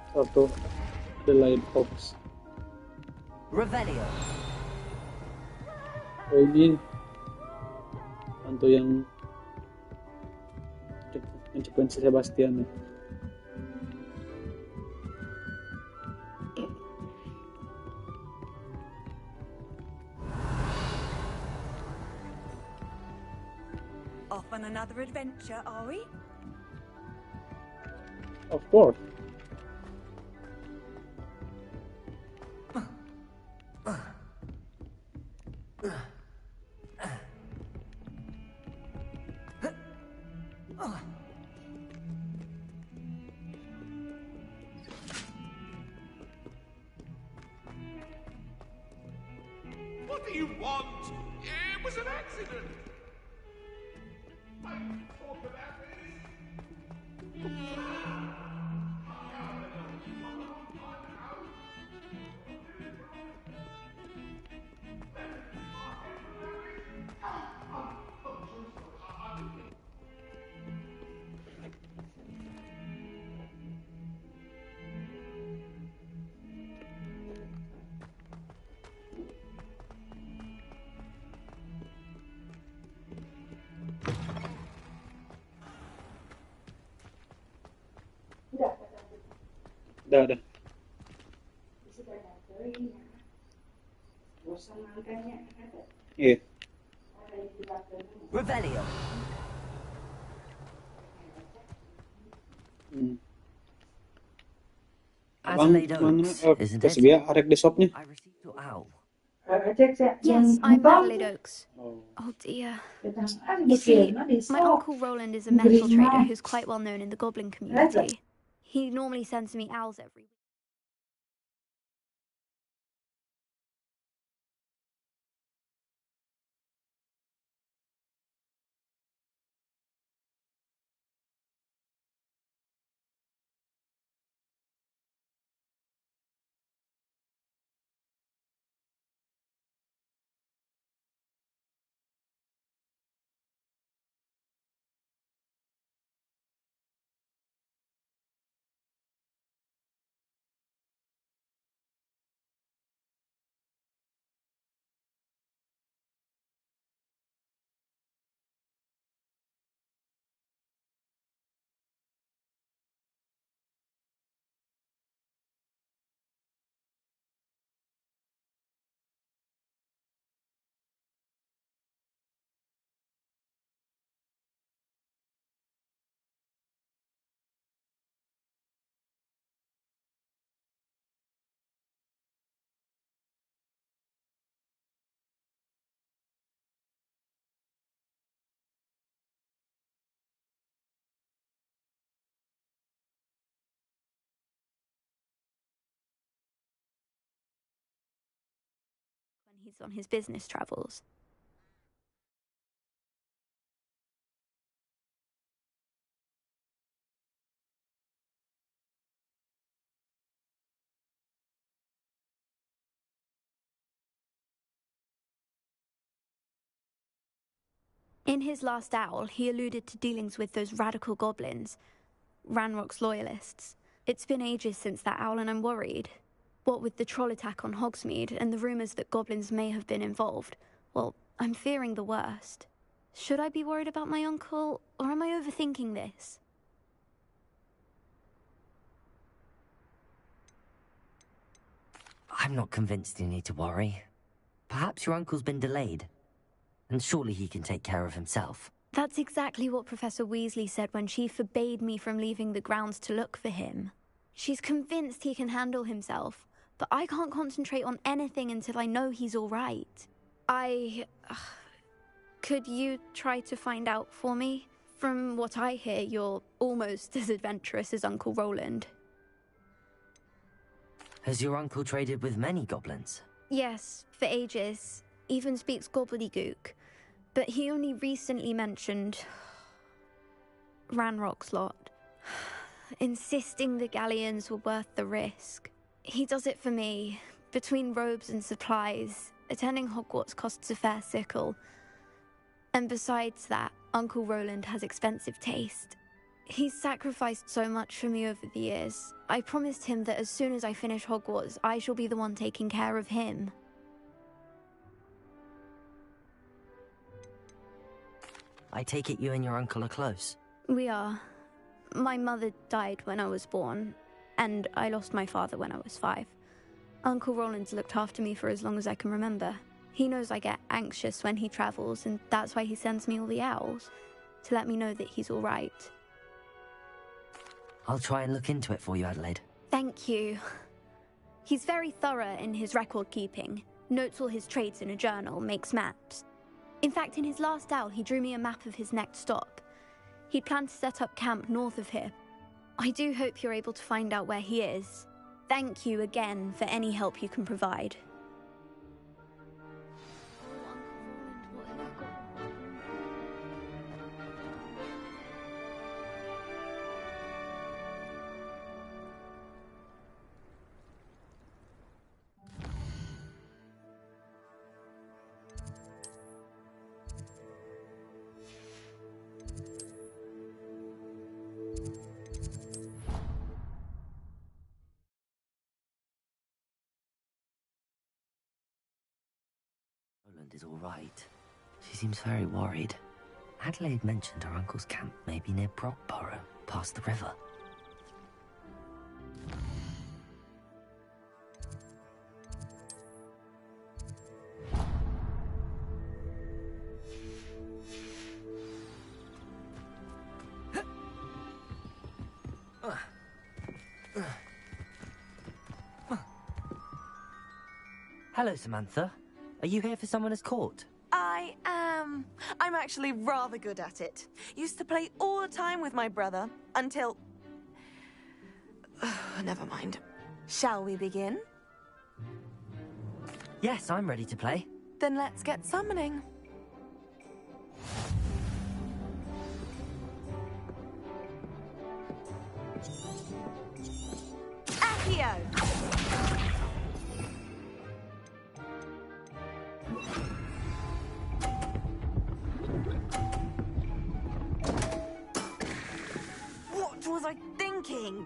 Satu Adelaide Fox. Revelio. Oh, ini hantu yang mencepuin si Sebastian ya. Off on another adventure, are we? Of course. What do you want? It was an accident. I thought about Udah. Iya. Revelio. Adelaide Oaks, isn't it? Dia arek di shopnya. I received your owl. Yes, I'm Adelaide Oaks. Oh. Oh dear. You see, my Uncle Roland is a metal trader who's quite well known in the goblin community. He normally sends me owls every week. When he's on his business travels. In his last owl, he alluded to dealings with those radical goblins, Ranrock's loyalists. It's been ages since that owl and I'm worried. What with the troll attack on Hogsmeade and the rumours that goblins may have been involved, well, I'm fearing the worst. Should I be worried about my uncle, or am I overthinking this? I'm not convinced you need to worry. Perhaps your uncle's been delayed, and surely he can take care of himself. That's exactly what Professor Weasley said when she forbade me from leaving the grounds to look for him. She's convinced he can handle himself, but I can't concentrate on anything until I know he's all right. Could you try to find out for me? From what I hear, you're almost as adventurous as Uncle Roland. Has your uncle traded with many goblins? Yes, for ages. Even speaks gobbledygook. But he only recently mentioned Ranrock's lot, insisting the galleons were worth the risk. He does it for me. Between robes and supplies, attending Hogwarts costs a fair sickle. And besides that, Uncle Roland has expensive taste. He's sacrificed so much for me over the years. I promised him that as soon as I finish Hogwarts, I shall be the one taking care of him. I take it you and your uncle are close? We are. My mother died when I was born, and I lost my father when I was 5. Uncle Roland's looked after me for as long as I can remember. He knows I get anxious when he travels, and that's why he sends me all the owls, to let me know that he's all right. I'll try and look into it for you, Adelaide. Thank you. He's very thorough in his record keeping, notes all his trades in a journal, makes maps. In fact, in his last owl, he drew me a map of his next stop. He'd planned to set up camp north of here. I do hope you're able to find out where he is. Thank you again for any help you can provide. Roland is all right. She seems very worried. Adelaide mentioned her uncle's camp may be near Brockborough, past the river. Hello, Samantha. Are you here for Summoner's Court? I am. I'm actually rather good at it. Used to play all the time with my brother, until... Never mind. Shall we begin? Yes, I'm ready to play. Then let's get summoning. Accio! What was I thinking?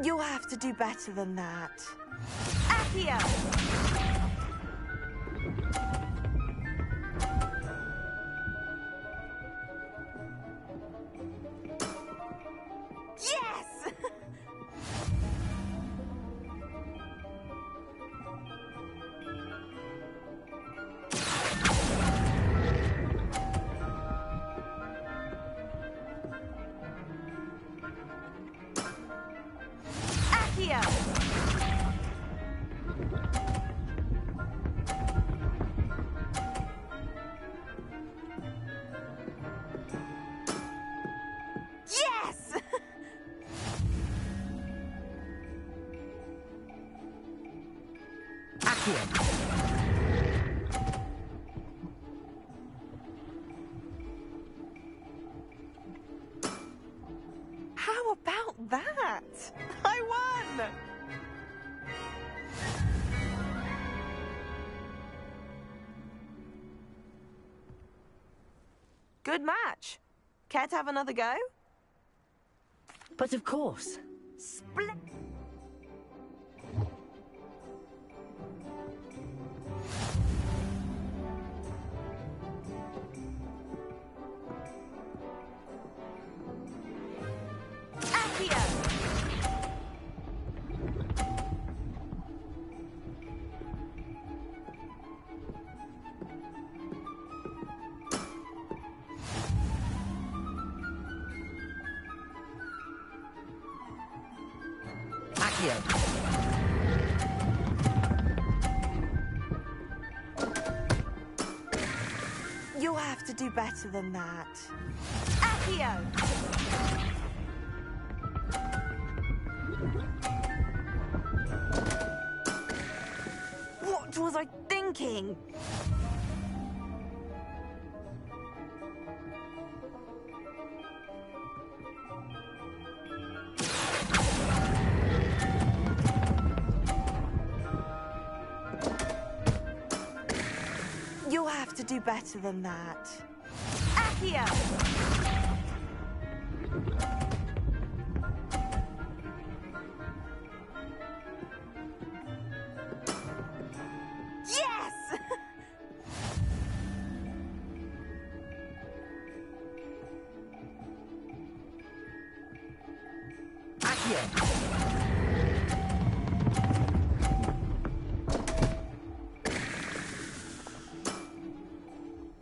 You'll have to do better than that. Accio! Yes! Accio! Yes! Accio! about that? I won! Good match. Care to have another go? But of course. You'll have to do better than that. Accio! What was I thinking? You'll have to do better than that. Accio! Yes! Accio!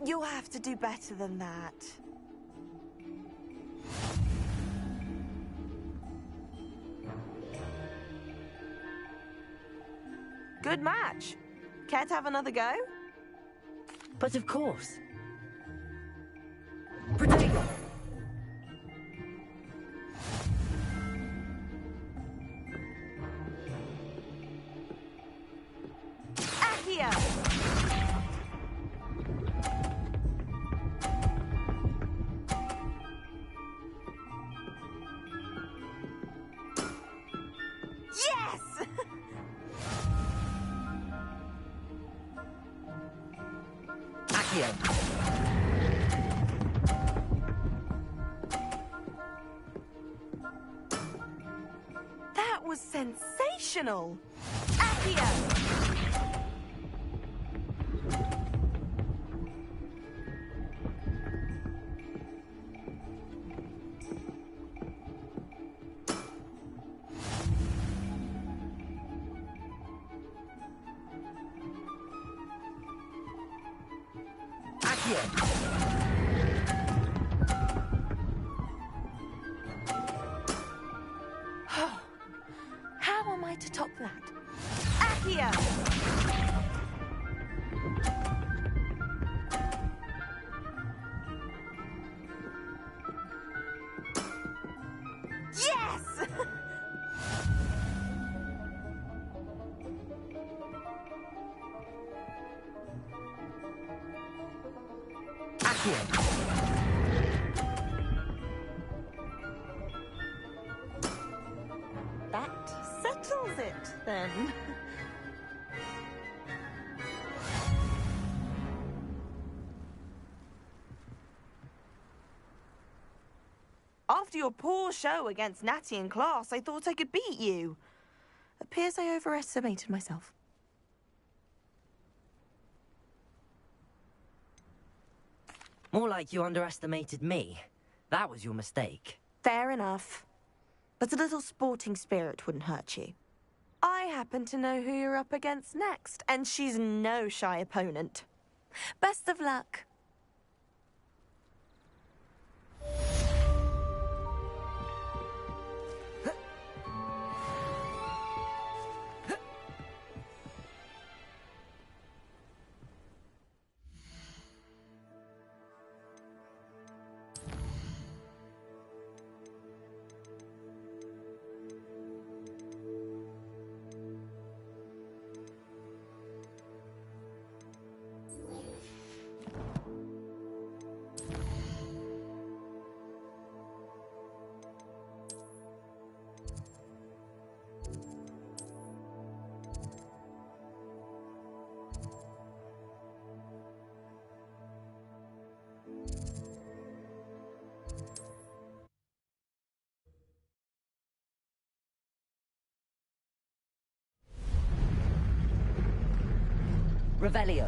You'll have to do better than that. Good match. Care to have another go? But of course. Protego! Accio! Yes! Accio! That was sensational! Accio! How am I to top that? Accio! Yes! Accio! That settles it, then. After your poor show against Natty in class, I thought I could beat you. Appears I overestimated myself. More like you underestimated me. That was your mistake. Fair enough. But a little sporting spirit wouldn't hurt you. I happen to know who you're up against next, and she's no shy opponent. Best of luck. Revelio.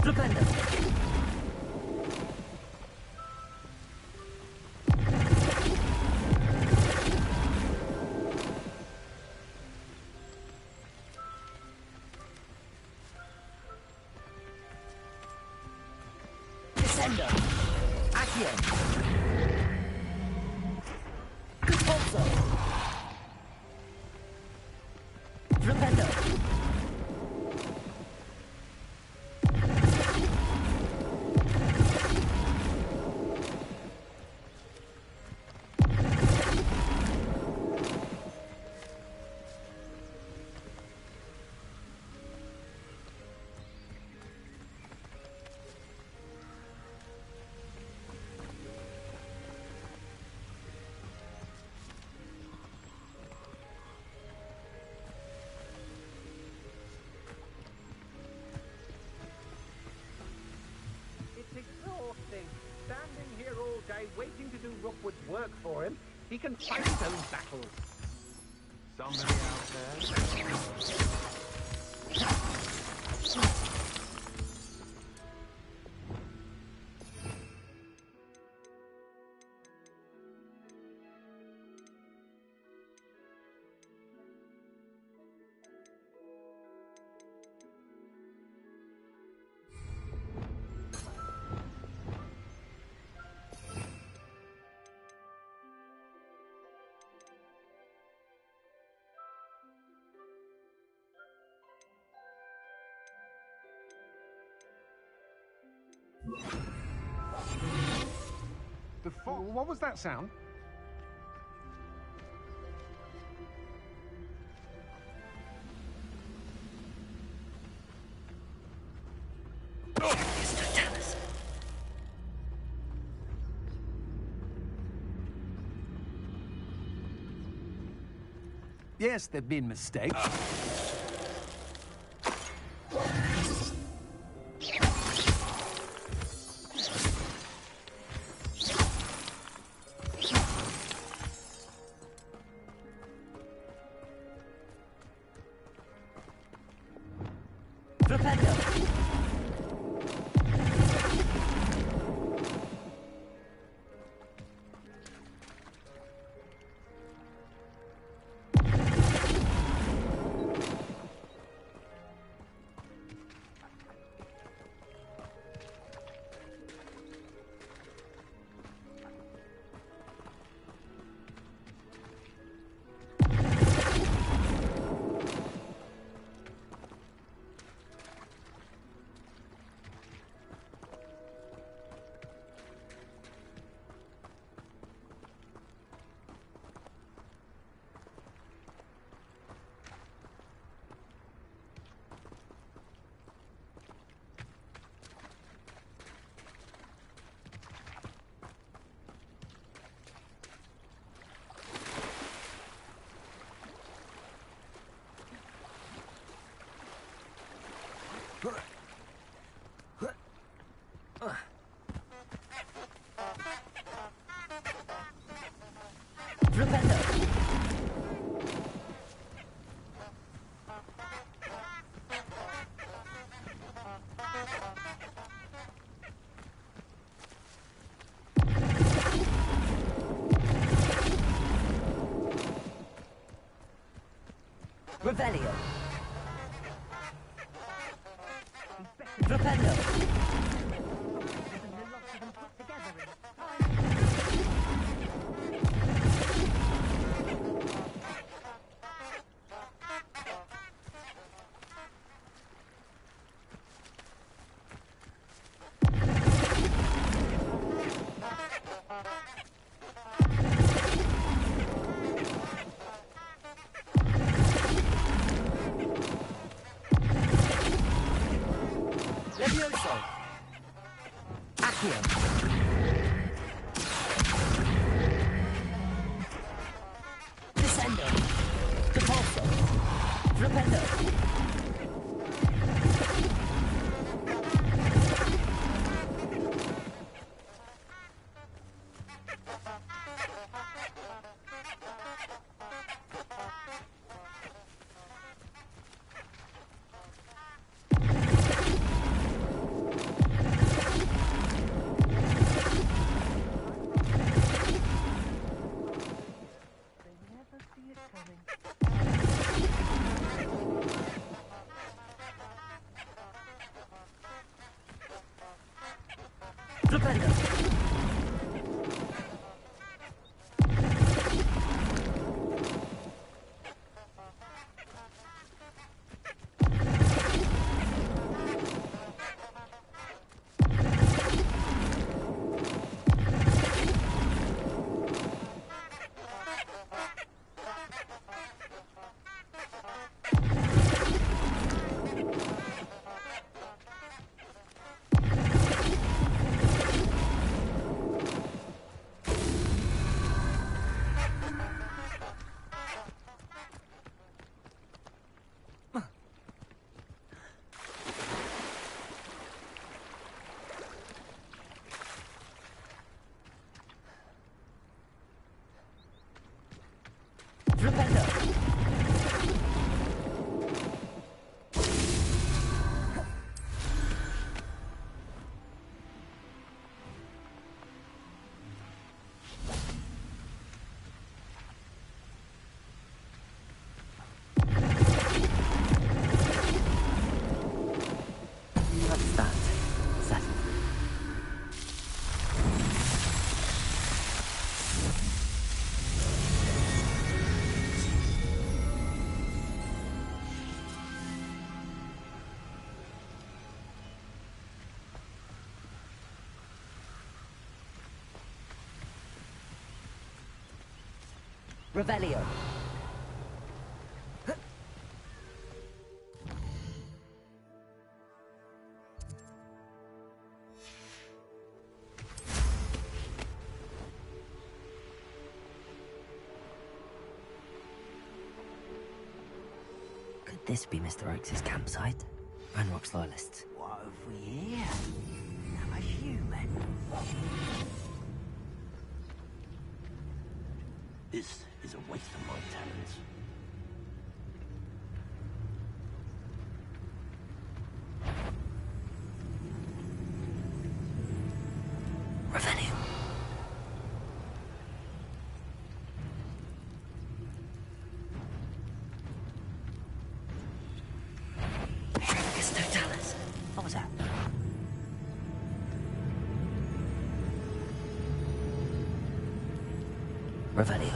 Flipendo. Descendo. Accio. Repulso. Flipendo. Standing here all day waiting to do Rookwood's work for him, he can fight his own battles. Somebody out there? What was that sound? Yes, there've been mistakes. Revelio. Flipendo. Flipendo. Depulso. Flipendo. That's that. Settled. Revelio. Could this be Mr. Oakes' campsite? Ranrock's loyalists. What have we here? Now a human. This is a waste of my talents. Revenue. What was that? Revelio.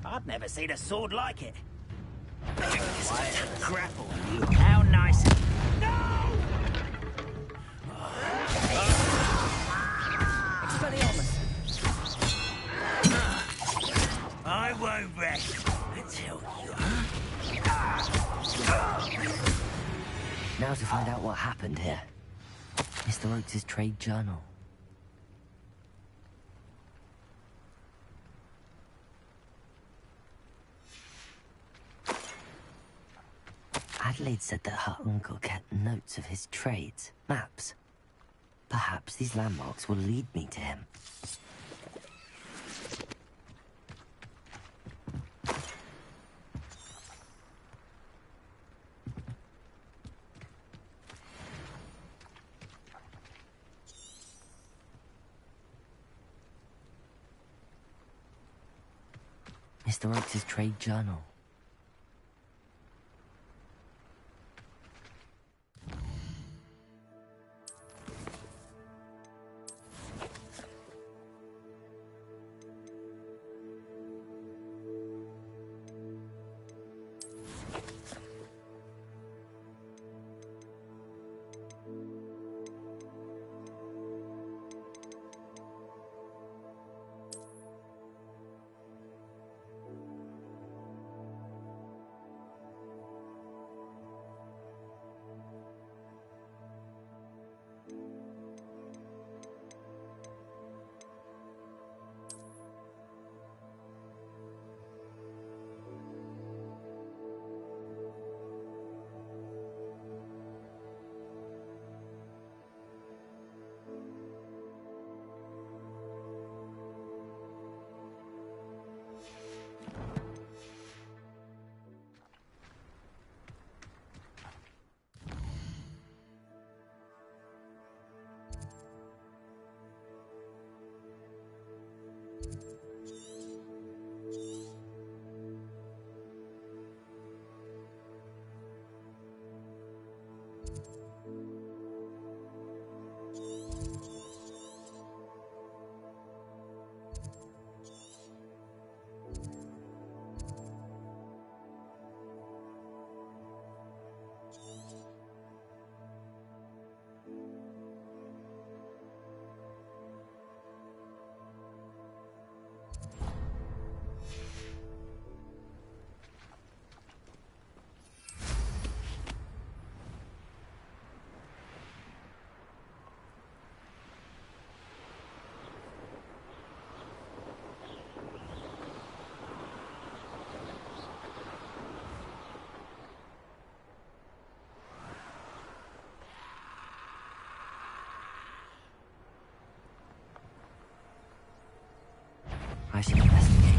I've never seen a sword like it. Grapple, you. How nice. No! I won't rest until you. Now to find out what happened here. Mr. Oakes' trade journal. Adelaide said that her uncle kept notes of his trades, maps. Perhaps these landmarks will lead me to him. Mr. Oakes' trade journal. I should investigate.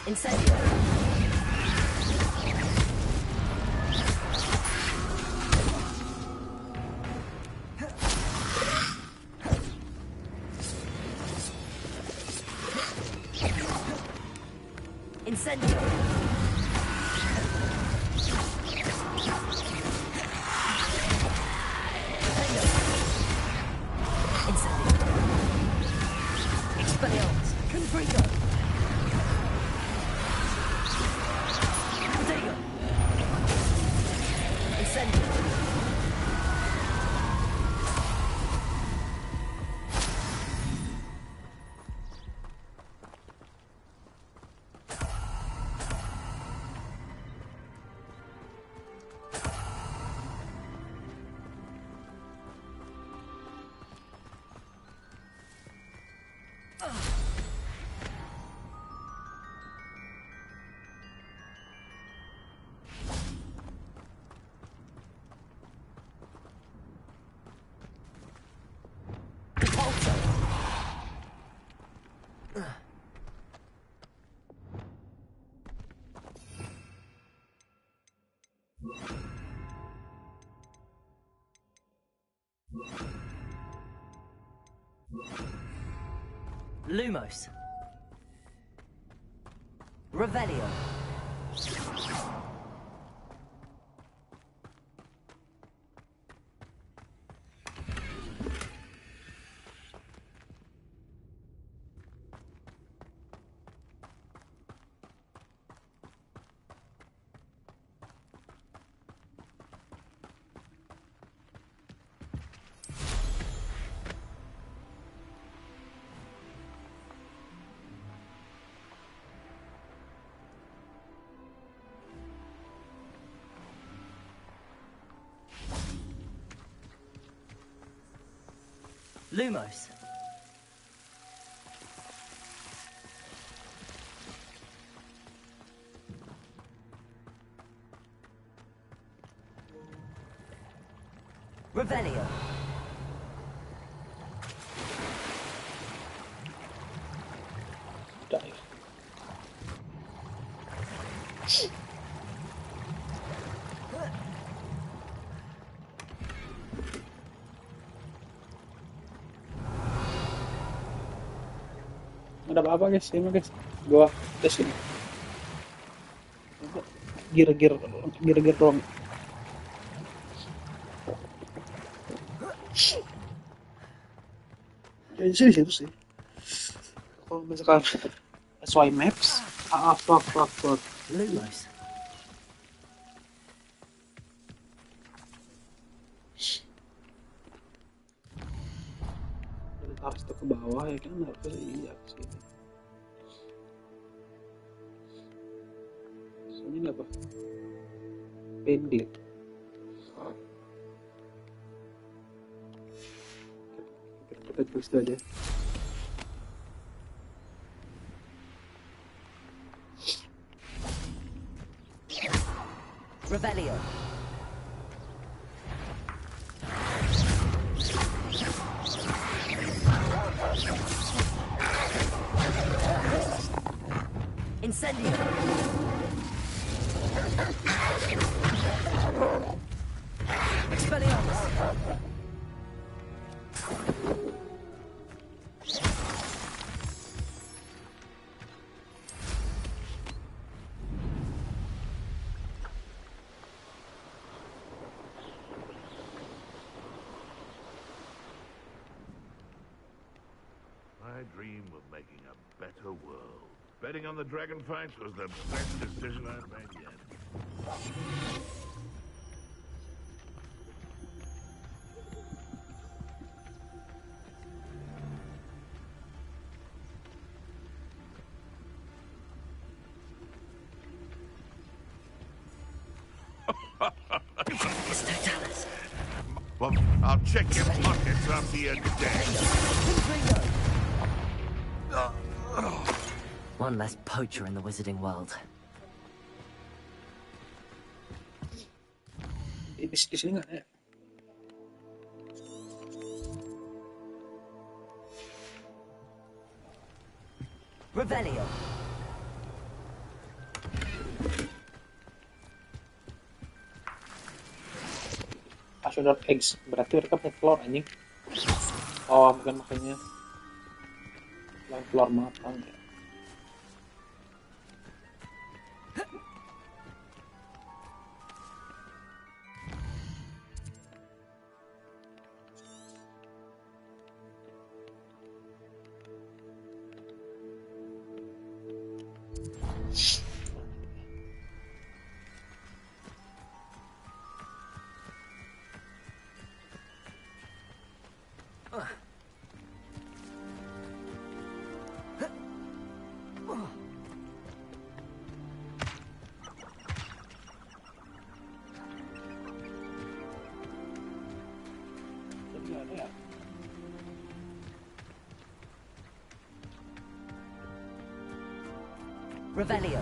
Incendio! Incendio! Lumos. Revelio. Lumos. Revelio. Dive. Ada apa guys? Ini guys, gua tes ini. Gear doang. Ya sih situ sih. Kalau misalkan sesuai maps, fuck. Lumos. Harus ke bawah ya kan, harusnya iya sih. Soalnya nggak apa? Pendek. Kita terus aja. Revelio. Incendio. Expelliarmus. I dream of making a better world. Betting on the dragon fights was the best decision I've made yet. Well, I'll check your pockets after you're dead. One less poacher in the wizarding world. Di sini nggak ada. Revelio. Astronaut eggs. Berarti mereka punya telur anjing. Oh, bukan makanya. Selain telur matang ya. Revelio.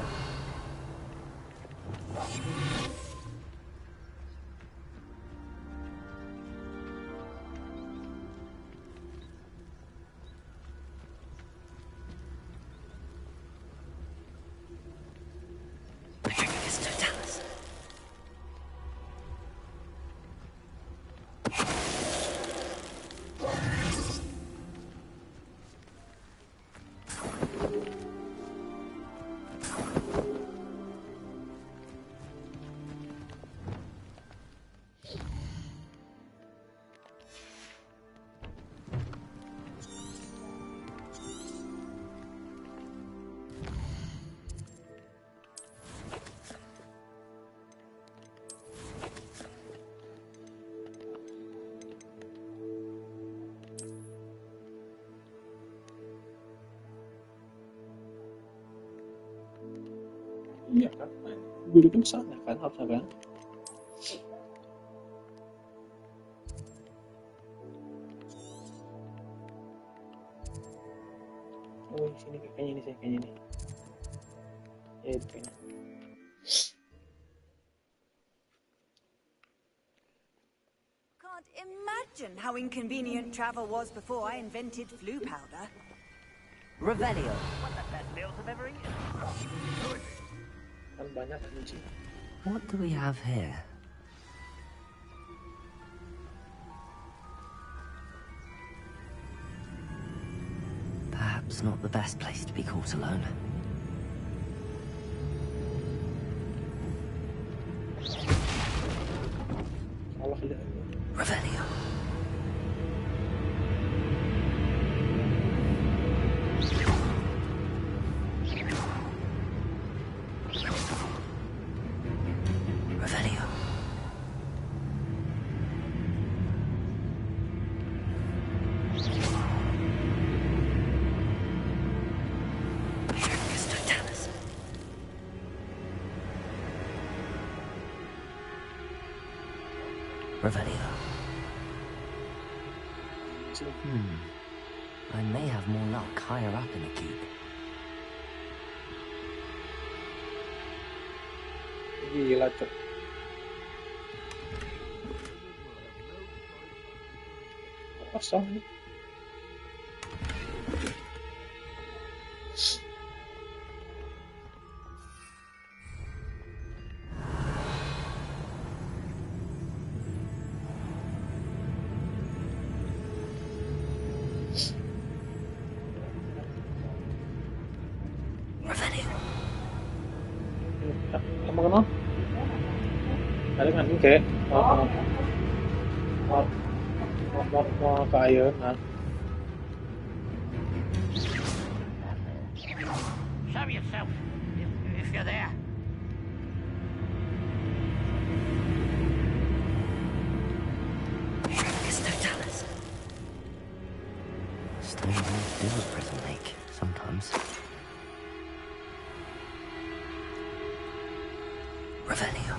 Iya kan, duduknya ke sana kan harusnya kan. Oh sini kayaknya ini sih kayaknya ini. Ya itu kayaknya. Can't imagine how inconvenient travel was before I invented flu powder. Revelio. One of the best meals I've ever eaten. Kan banyak anjing. What do we have here? Perhaps not the best place to be caught alone. Revelio. Revelio. Revelio. I may have more luck higher up in the keep. Gila tuh. Kosong nih. Kamu kenal? Ada kan kayak mau ke air nah. Show yourself, if you're there. Stone walls do a prison lake sometimes. Revelio.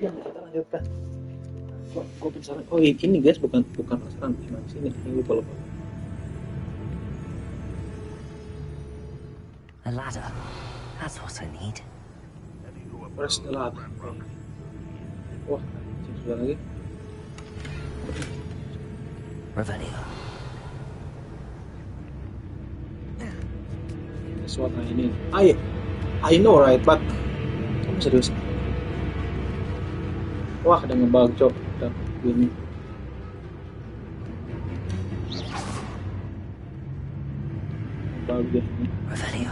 Yang kita lanjutkan. Gua penasaran. Oh ini guys bukan penasaran gimana sini. Ini lupa. A ladder. That's what I need. Press the ladder. Wah, sudah lagi. Revelio. Sesuatu ini. I know right, but kamu serius? Wah, ada ngebug cok. Gini. Bug dia. Revelio.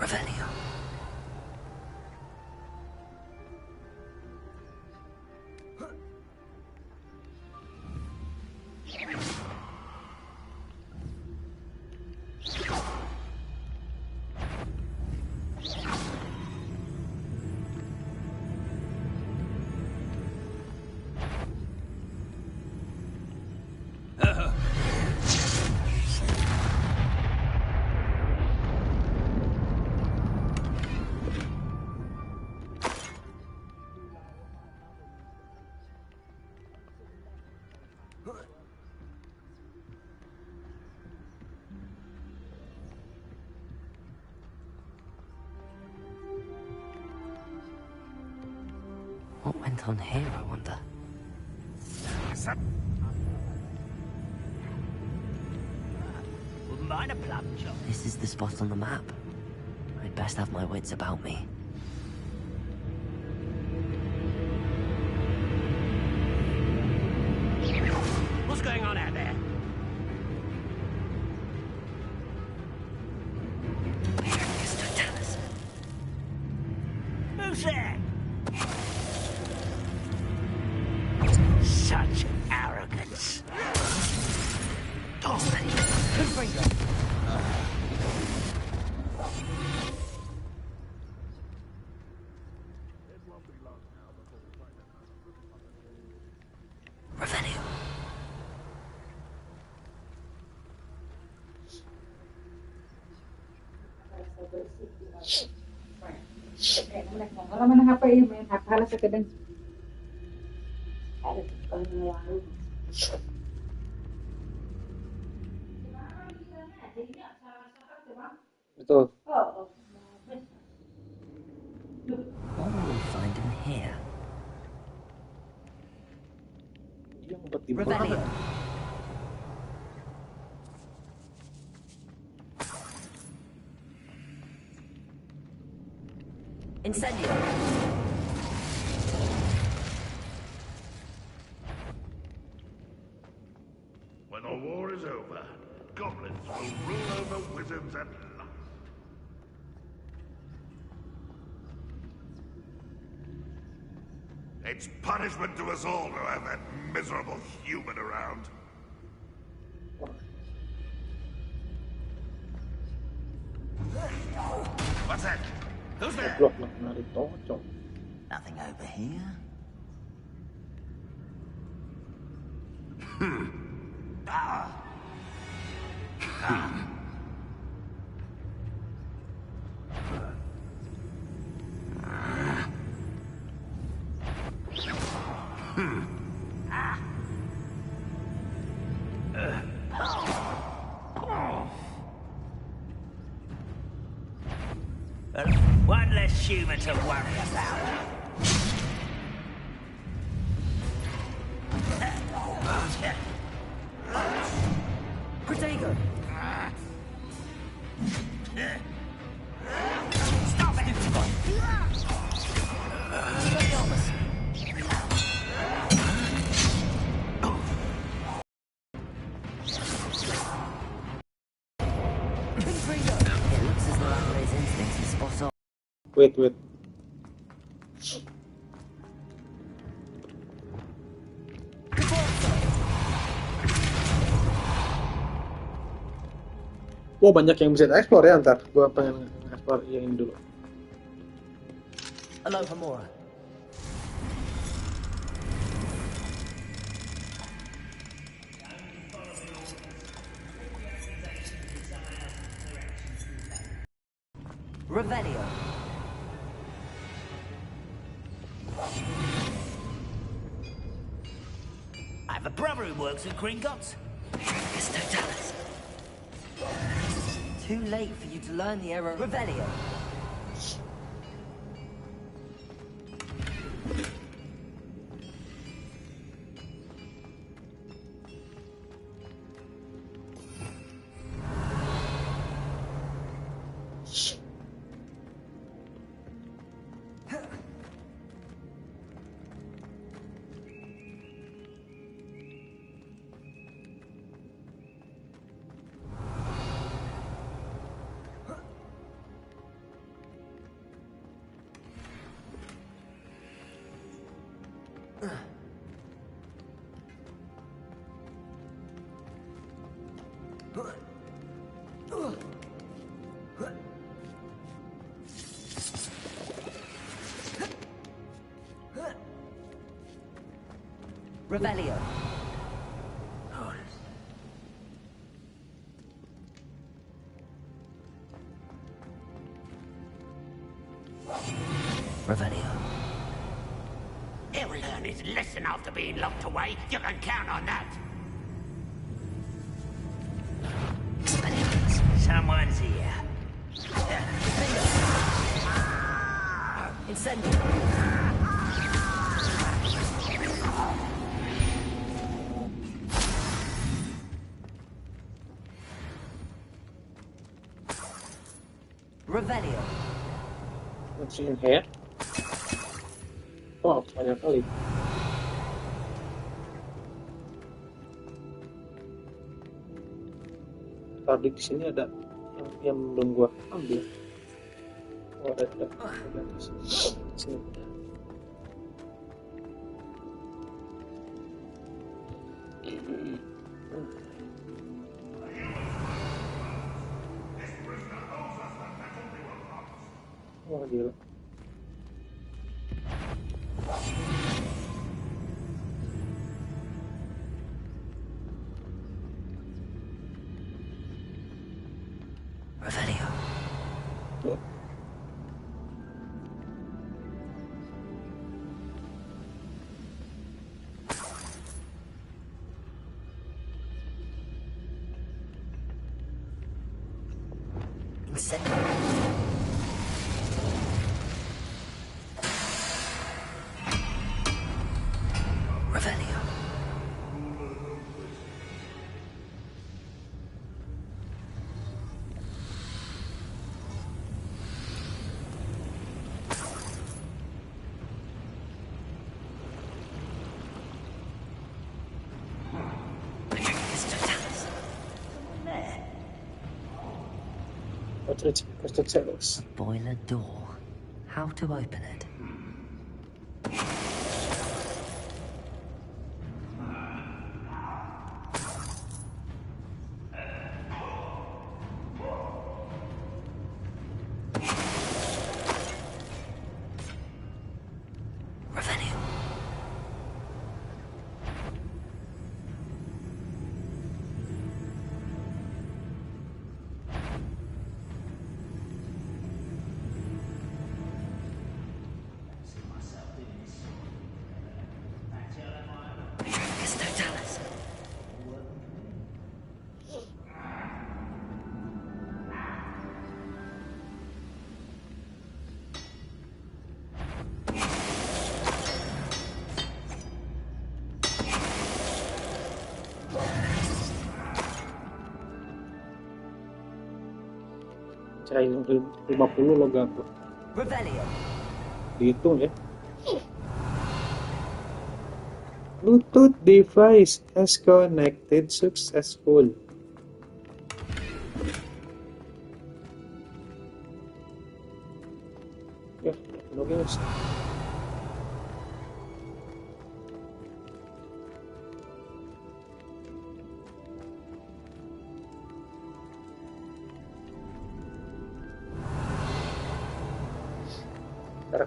Revelio. What went on here, I wonder? Wouldn't mind a plum chop. This is the spot on the map. I'd best have my wits about me. What's going on out there? Who's there? Such arrogance. Revelio. Orang mana HP ini main hak halas sekedeng. Ada lalu. Betul. What will we find in here? Revelio. Incendio. When the war is over, goblins will rule over wizards at last. It's punishment to us all to have that miserable human around. What's that? Who's there? Nothing over here. One less human to worry about. Protego. Stop it! It looks as though Adelaide's instincts are spot on. Wait. Wah, banyak yang bisa dieksplor ya, ntar gua pengen ngeksplor yang ini dulu. Aloha Mora. Revelio. I have a brother who works at Gringotts. It's Totalis. Too late for you to learn the error. Revelio. Revelio. Revelio. He'll learn his lesson after being locked away. You can count on that. Someone's here. Incendio. Revelio. What's in here? Wow, banyak kali. Tadi di sini ada yang belum gua ambil. Oh, ada di sini. Wah, gila. Revelio. Incendio. Revelio. A boiler door. How to open it? Revelio. Cair 50 logam. Revelio. Dihitung ya. Bluetooth device has connected successful. Ya, guys.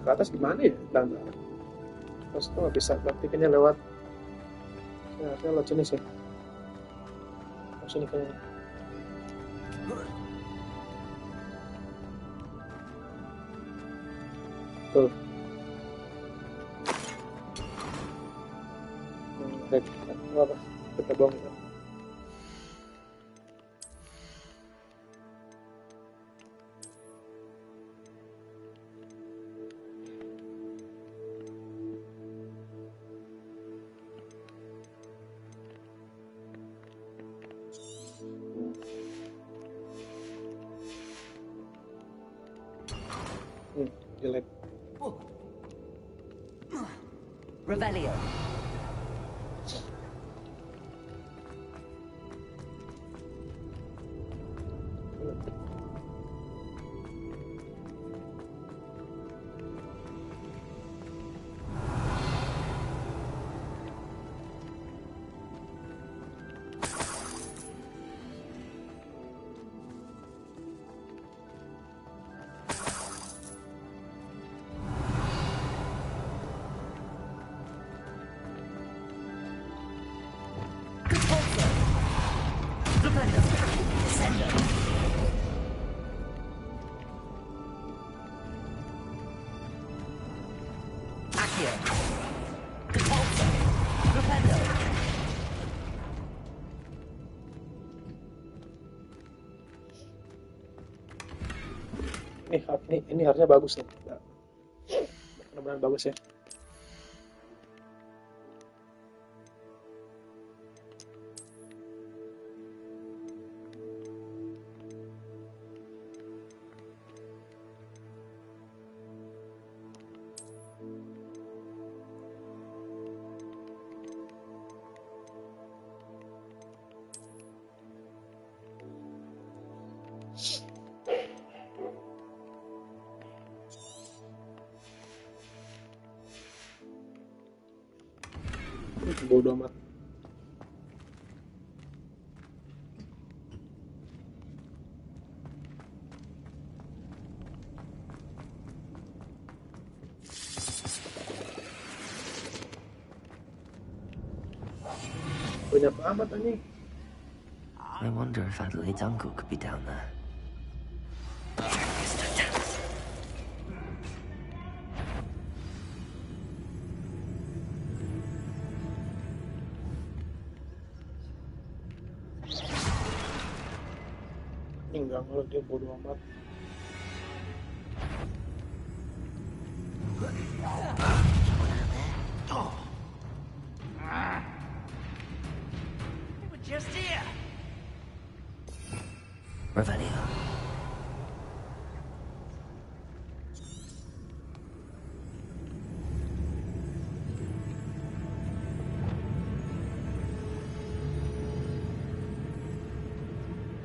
ke atas gimana ya? Bentar. Terus tuh nggak bisa praktikinnya lewat. Ya, saya lewat sini sih. Lewat sini kayaknya. Tuh. Apa? Kita buang ya. Jelek. Revelio. Ini harusnya bagus nih. Benar-benar bagus ya. Bodoh amat. Banyak amat ini. I wonder if Adelaide's uncle could be down there. Enggak, kalau dia bodoh amat. They were just here. Revelio.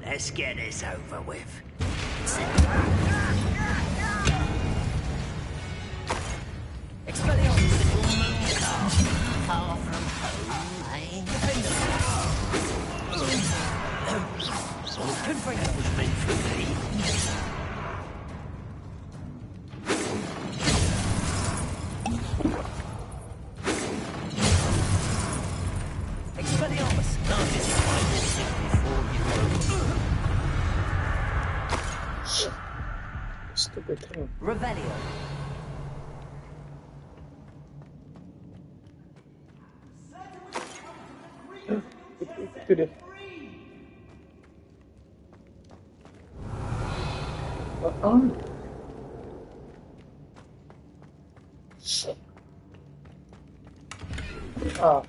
Let's get this over with. Far from home, eh? Good for you. Was meant for me. Expelliarmus. Stupid thing. Revelio. Itu dia.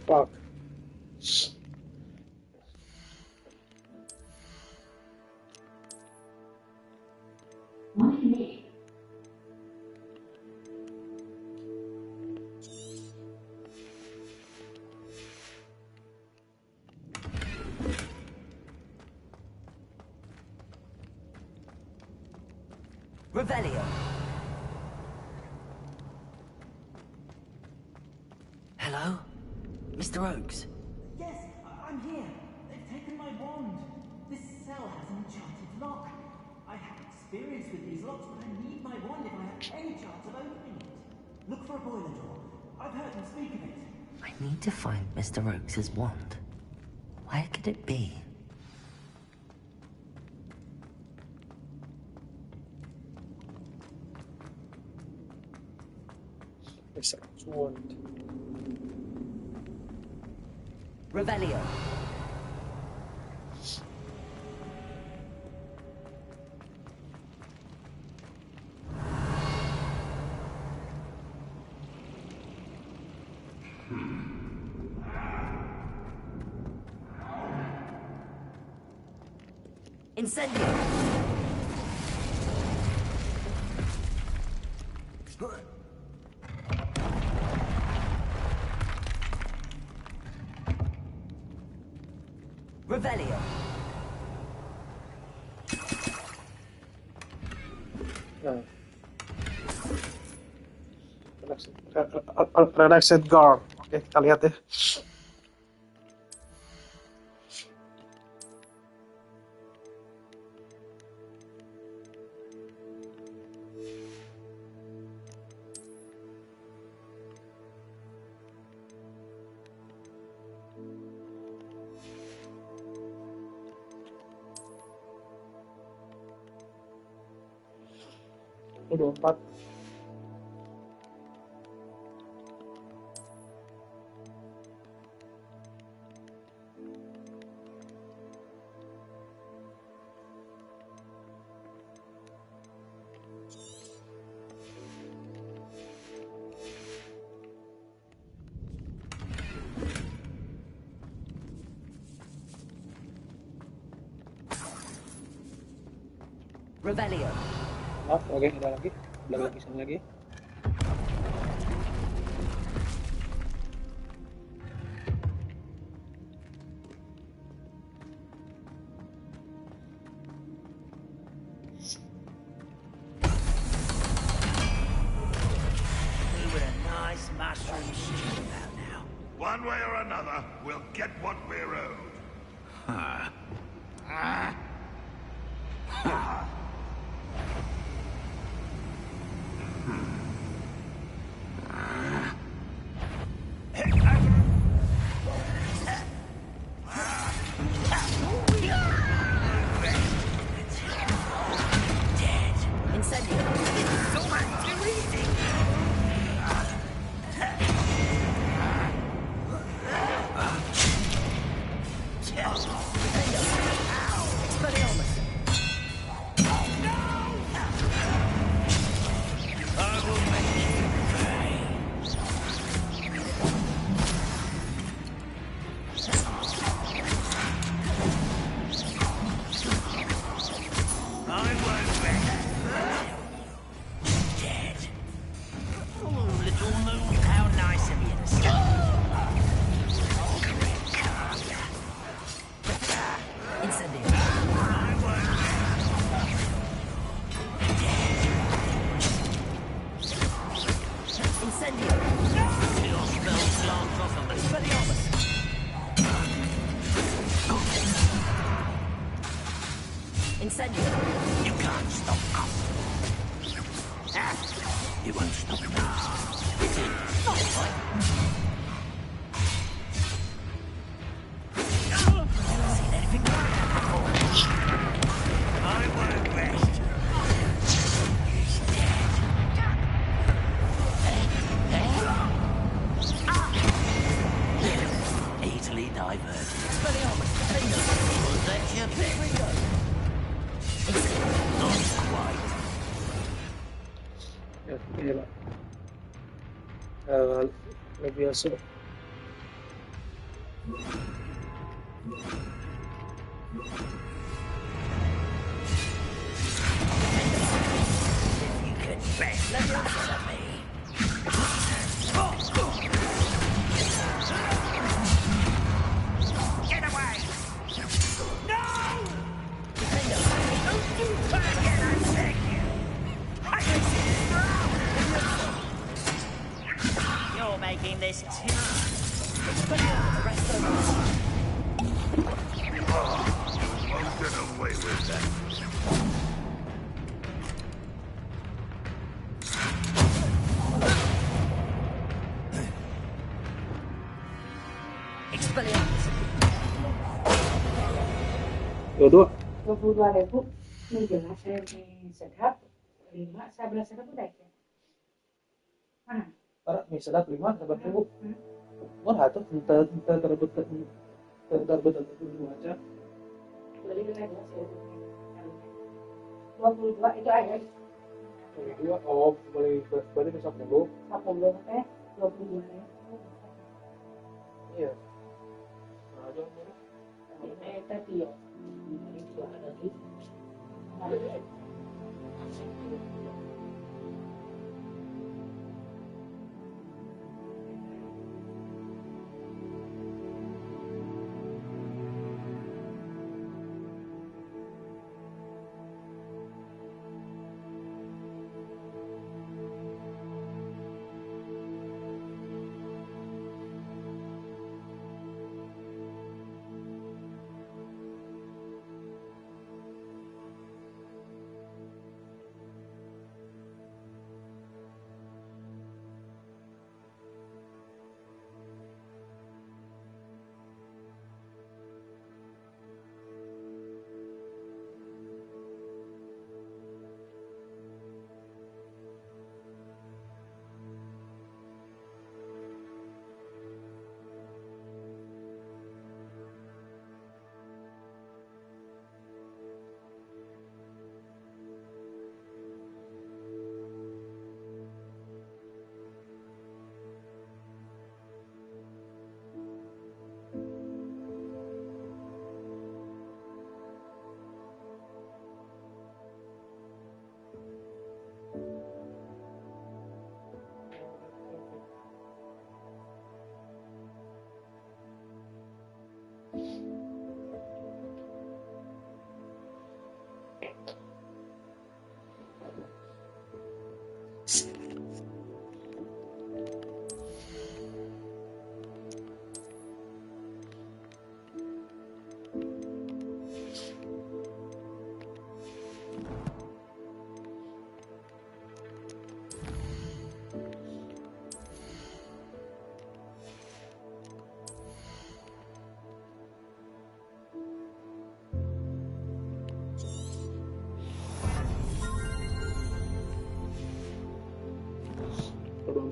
Fuck. Revelio. Hello? Mr. Oakes? Yes, I'm here. They've taken my wand. This cell has an enchanted lock. I have experience with these locks, but I need my wand if I have any chance of opening it. Look for a boiler door. I've heard him speak of it. I need to find Mr. Oakes's wand. Where could it be? Mr. Oakes wand. Revelio. Incendio. Revelio. Nah. Relaxed guard. Oke, kita lihat ya. Ini 24. Revelio. Oke, ada lagi. Sini lagi. With a nice mushroom stew about now. One way or another, we'll get what we're owed. Huh. Incendio. You can't stop us. You won't stop now. Seen anything like that before? I won't rest. He's dead. Easily diverted. Was that your best? Not quite. Ya, ini lah. Lebih masuk. You can bet nothing of me. Get away! No! Don't you try again, I beg you! You're making this too. You won't get away with that. Dua-dua. 22.000. Ini jelas saya ini sedap. 5, 11 sedap udah ya. Mana? Para mie sedap 5, 11.000. Murah tuh, entah terbet aja. Beli dengan jelas ya. 22 itu aja. 22, oh beli besok minggu. Apa belum teh? 22 ya. Iya. Nah, aja murah. Ini tadi ya. Ini juga ada lagi.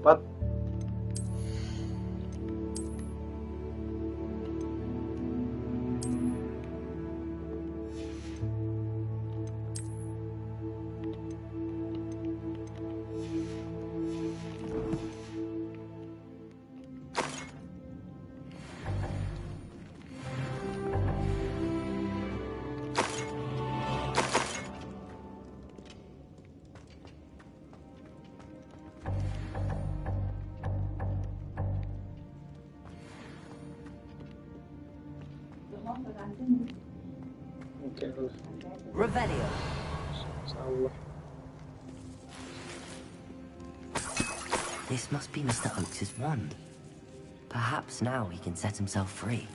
Empat. Revelio. This must be Mr. Oakes's wand. Perhaps now he can set himself free.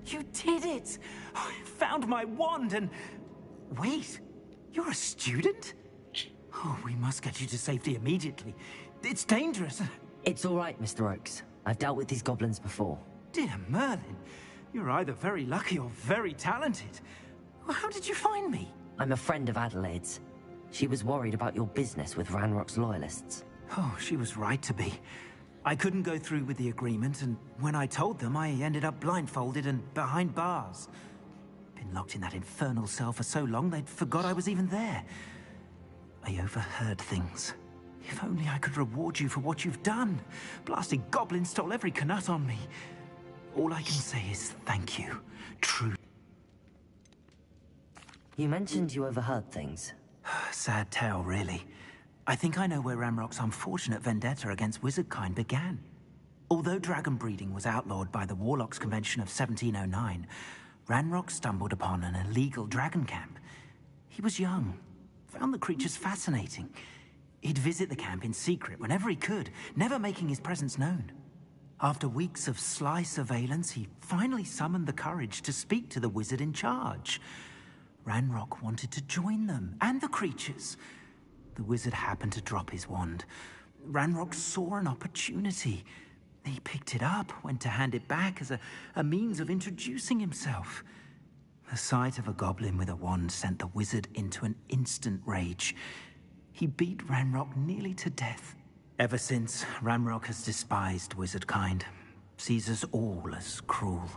You did it! I found my wand and... Wait, you're a student? Oh, we must get you to safety immediately. It's dangerous. It's all right, Mr. Oakes. I've dealt with these goblins before. Dear Merlin, you're either very lucky or very talented. Well, how did you find me? I'm a friend of Adelaide's. She was worried about your business with Ranrock's loyalists. Oh, she was right to be. I couldn't go through with the agreement, and when I told them, I ended up blindfolded and behind bars. Been locked in that infernal cell for so long, they'd forgot I was even there. I overheard things. If only I could reward you for what you've done. Blasted goblin stole every knut on me. All I can say is thank you. True. You mentioned you overheard things. Sad tale, really. I think I know where Ranrock's unfortunate vendetta against wizardkind began. Although dragon breeding was outlawed by the Warlocks Convention of 1709, Ranrock stumbled upon an illegal dragon camp. He was young, found the creatures fascinating. He'd visit the camp in secret whenever he could, never making his presence known. After weeks of sly surveillance, he finally summoned the courage to speak to the wizard in charge. Ranrock wanted to join them, and the creatures. The wizard happened to drop his wand. Ranrock saw an opportunity. He picked it up, went to hand it back as a means of introducing himself. The sight of a goblin with a wand sent the wizard into an instant rage. He beat Ranrock nearly to death. Ever since, Ranrock has despised wizardkind, sees us all as cruel.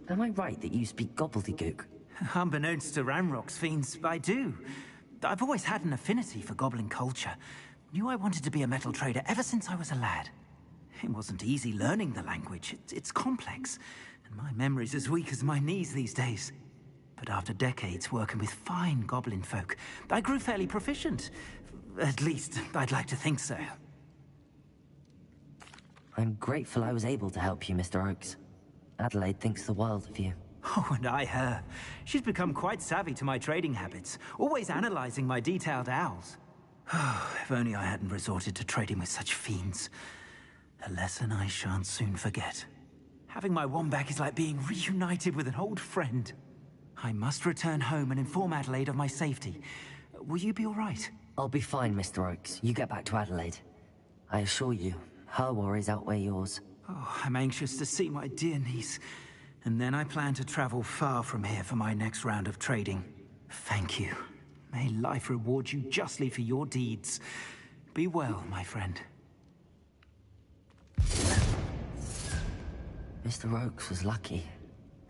Am I right that you speak gobbledygook? Unbeknownst to Ranrock's fiends, I do. I've always had an affinity for goblin culture. Knew I wanted to be a metal trader ever since I was a lad. It wasn't easy learning the language. It's complex, and my memory's as weak as my knees these days. But after decades working with fine goblin folk, I grew fairly proficient. At least, I'd like to think so. I'm grateful I was able to help you, Mr. Oakes. Adelaide thinks the world of you. Oh, and I her. She's become quite savvy to my trading habits, always analyzing my detailed owls. If only I hadn't resorted to trading with such fiends. A lesson I shan't soon forget. Having my wand back is like being reunited with an old friend. I must return home and inform Adelaide of my safety. Will you be all right? I'll be fine, Mr. Oakes. You get back to Adelaide. I assure you, her worries outweigh yours. Oh, I'm anxious to see my dear niece. And then I plan to travel far from here for my next round of trading. Thank you. May life reward you justly for your deeds. Be well, my friend. Mr. Oakes was lucky.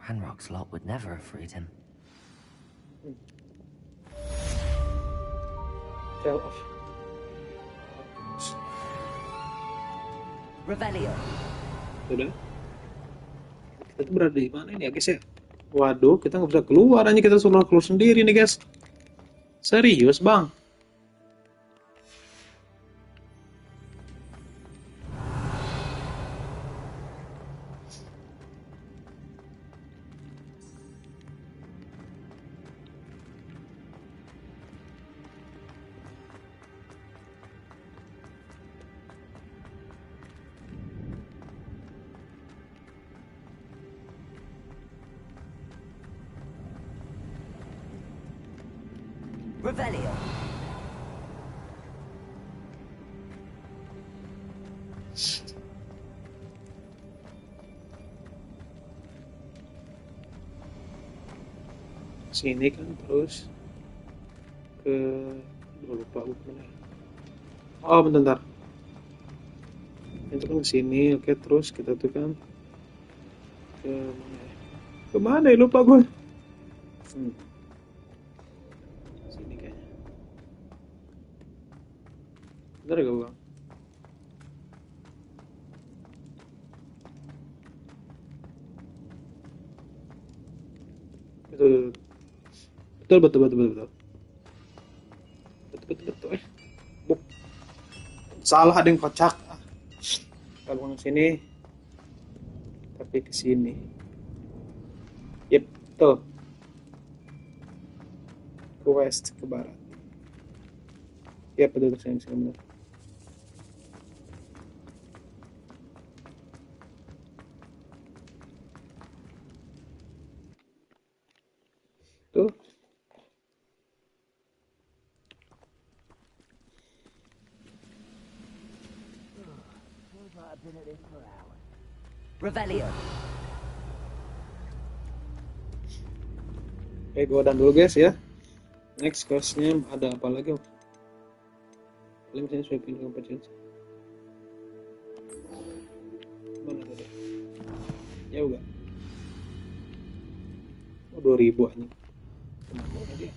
Ranrock's lot would never have freed him. Tale of Revelio. Sudah. Kita tuh berada di mana ini ya guys ya? Waduh, kita nggak bisa keluar, hanya kita suruh keluar sendiri nih guys. Serius bang? Revelio. Sini kan terus ke lupa gue kemana. Oh bentar. Itu kan ke sini, oke, terus kita tuh kan ke mana ya? Kemana ya, lupa gue. Sini kayaknya. Bener gak bang? Betul. Salah, ada yang kocak. Kita buang sini, tapi ke sini. Yep, betul. Ke west, ke barat. Yep, betul, ke sini benar. Tuh. Revelio. Oke, gua dan dulu guys ya. Next questnya ada apa lagi? Paling misalnya sweeping competition. Jauh gak? Oh 2000 anjing. Kemana dia?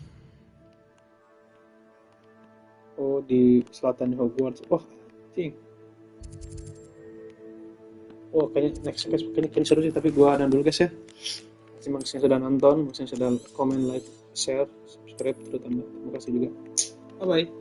Oh di selatan Hogwarts. Oh anjing. Oh kayaknya next kayaknya seru sih, tapi gua dan dulu guys ya. Terima kasih yang sudah nonton, terima kasih yang sudah komen, like, share, subscribe, terutama terima kasih juga. Bye bye.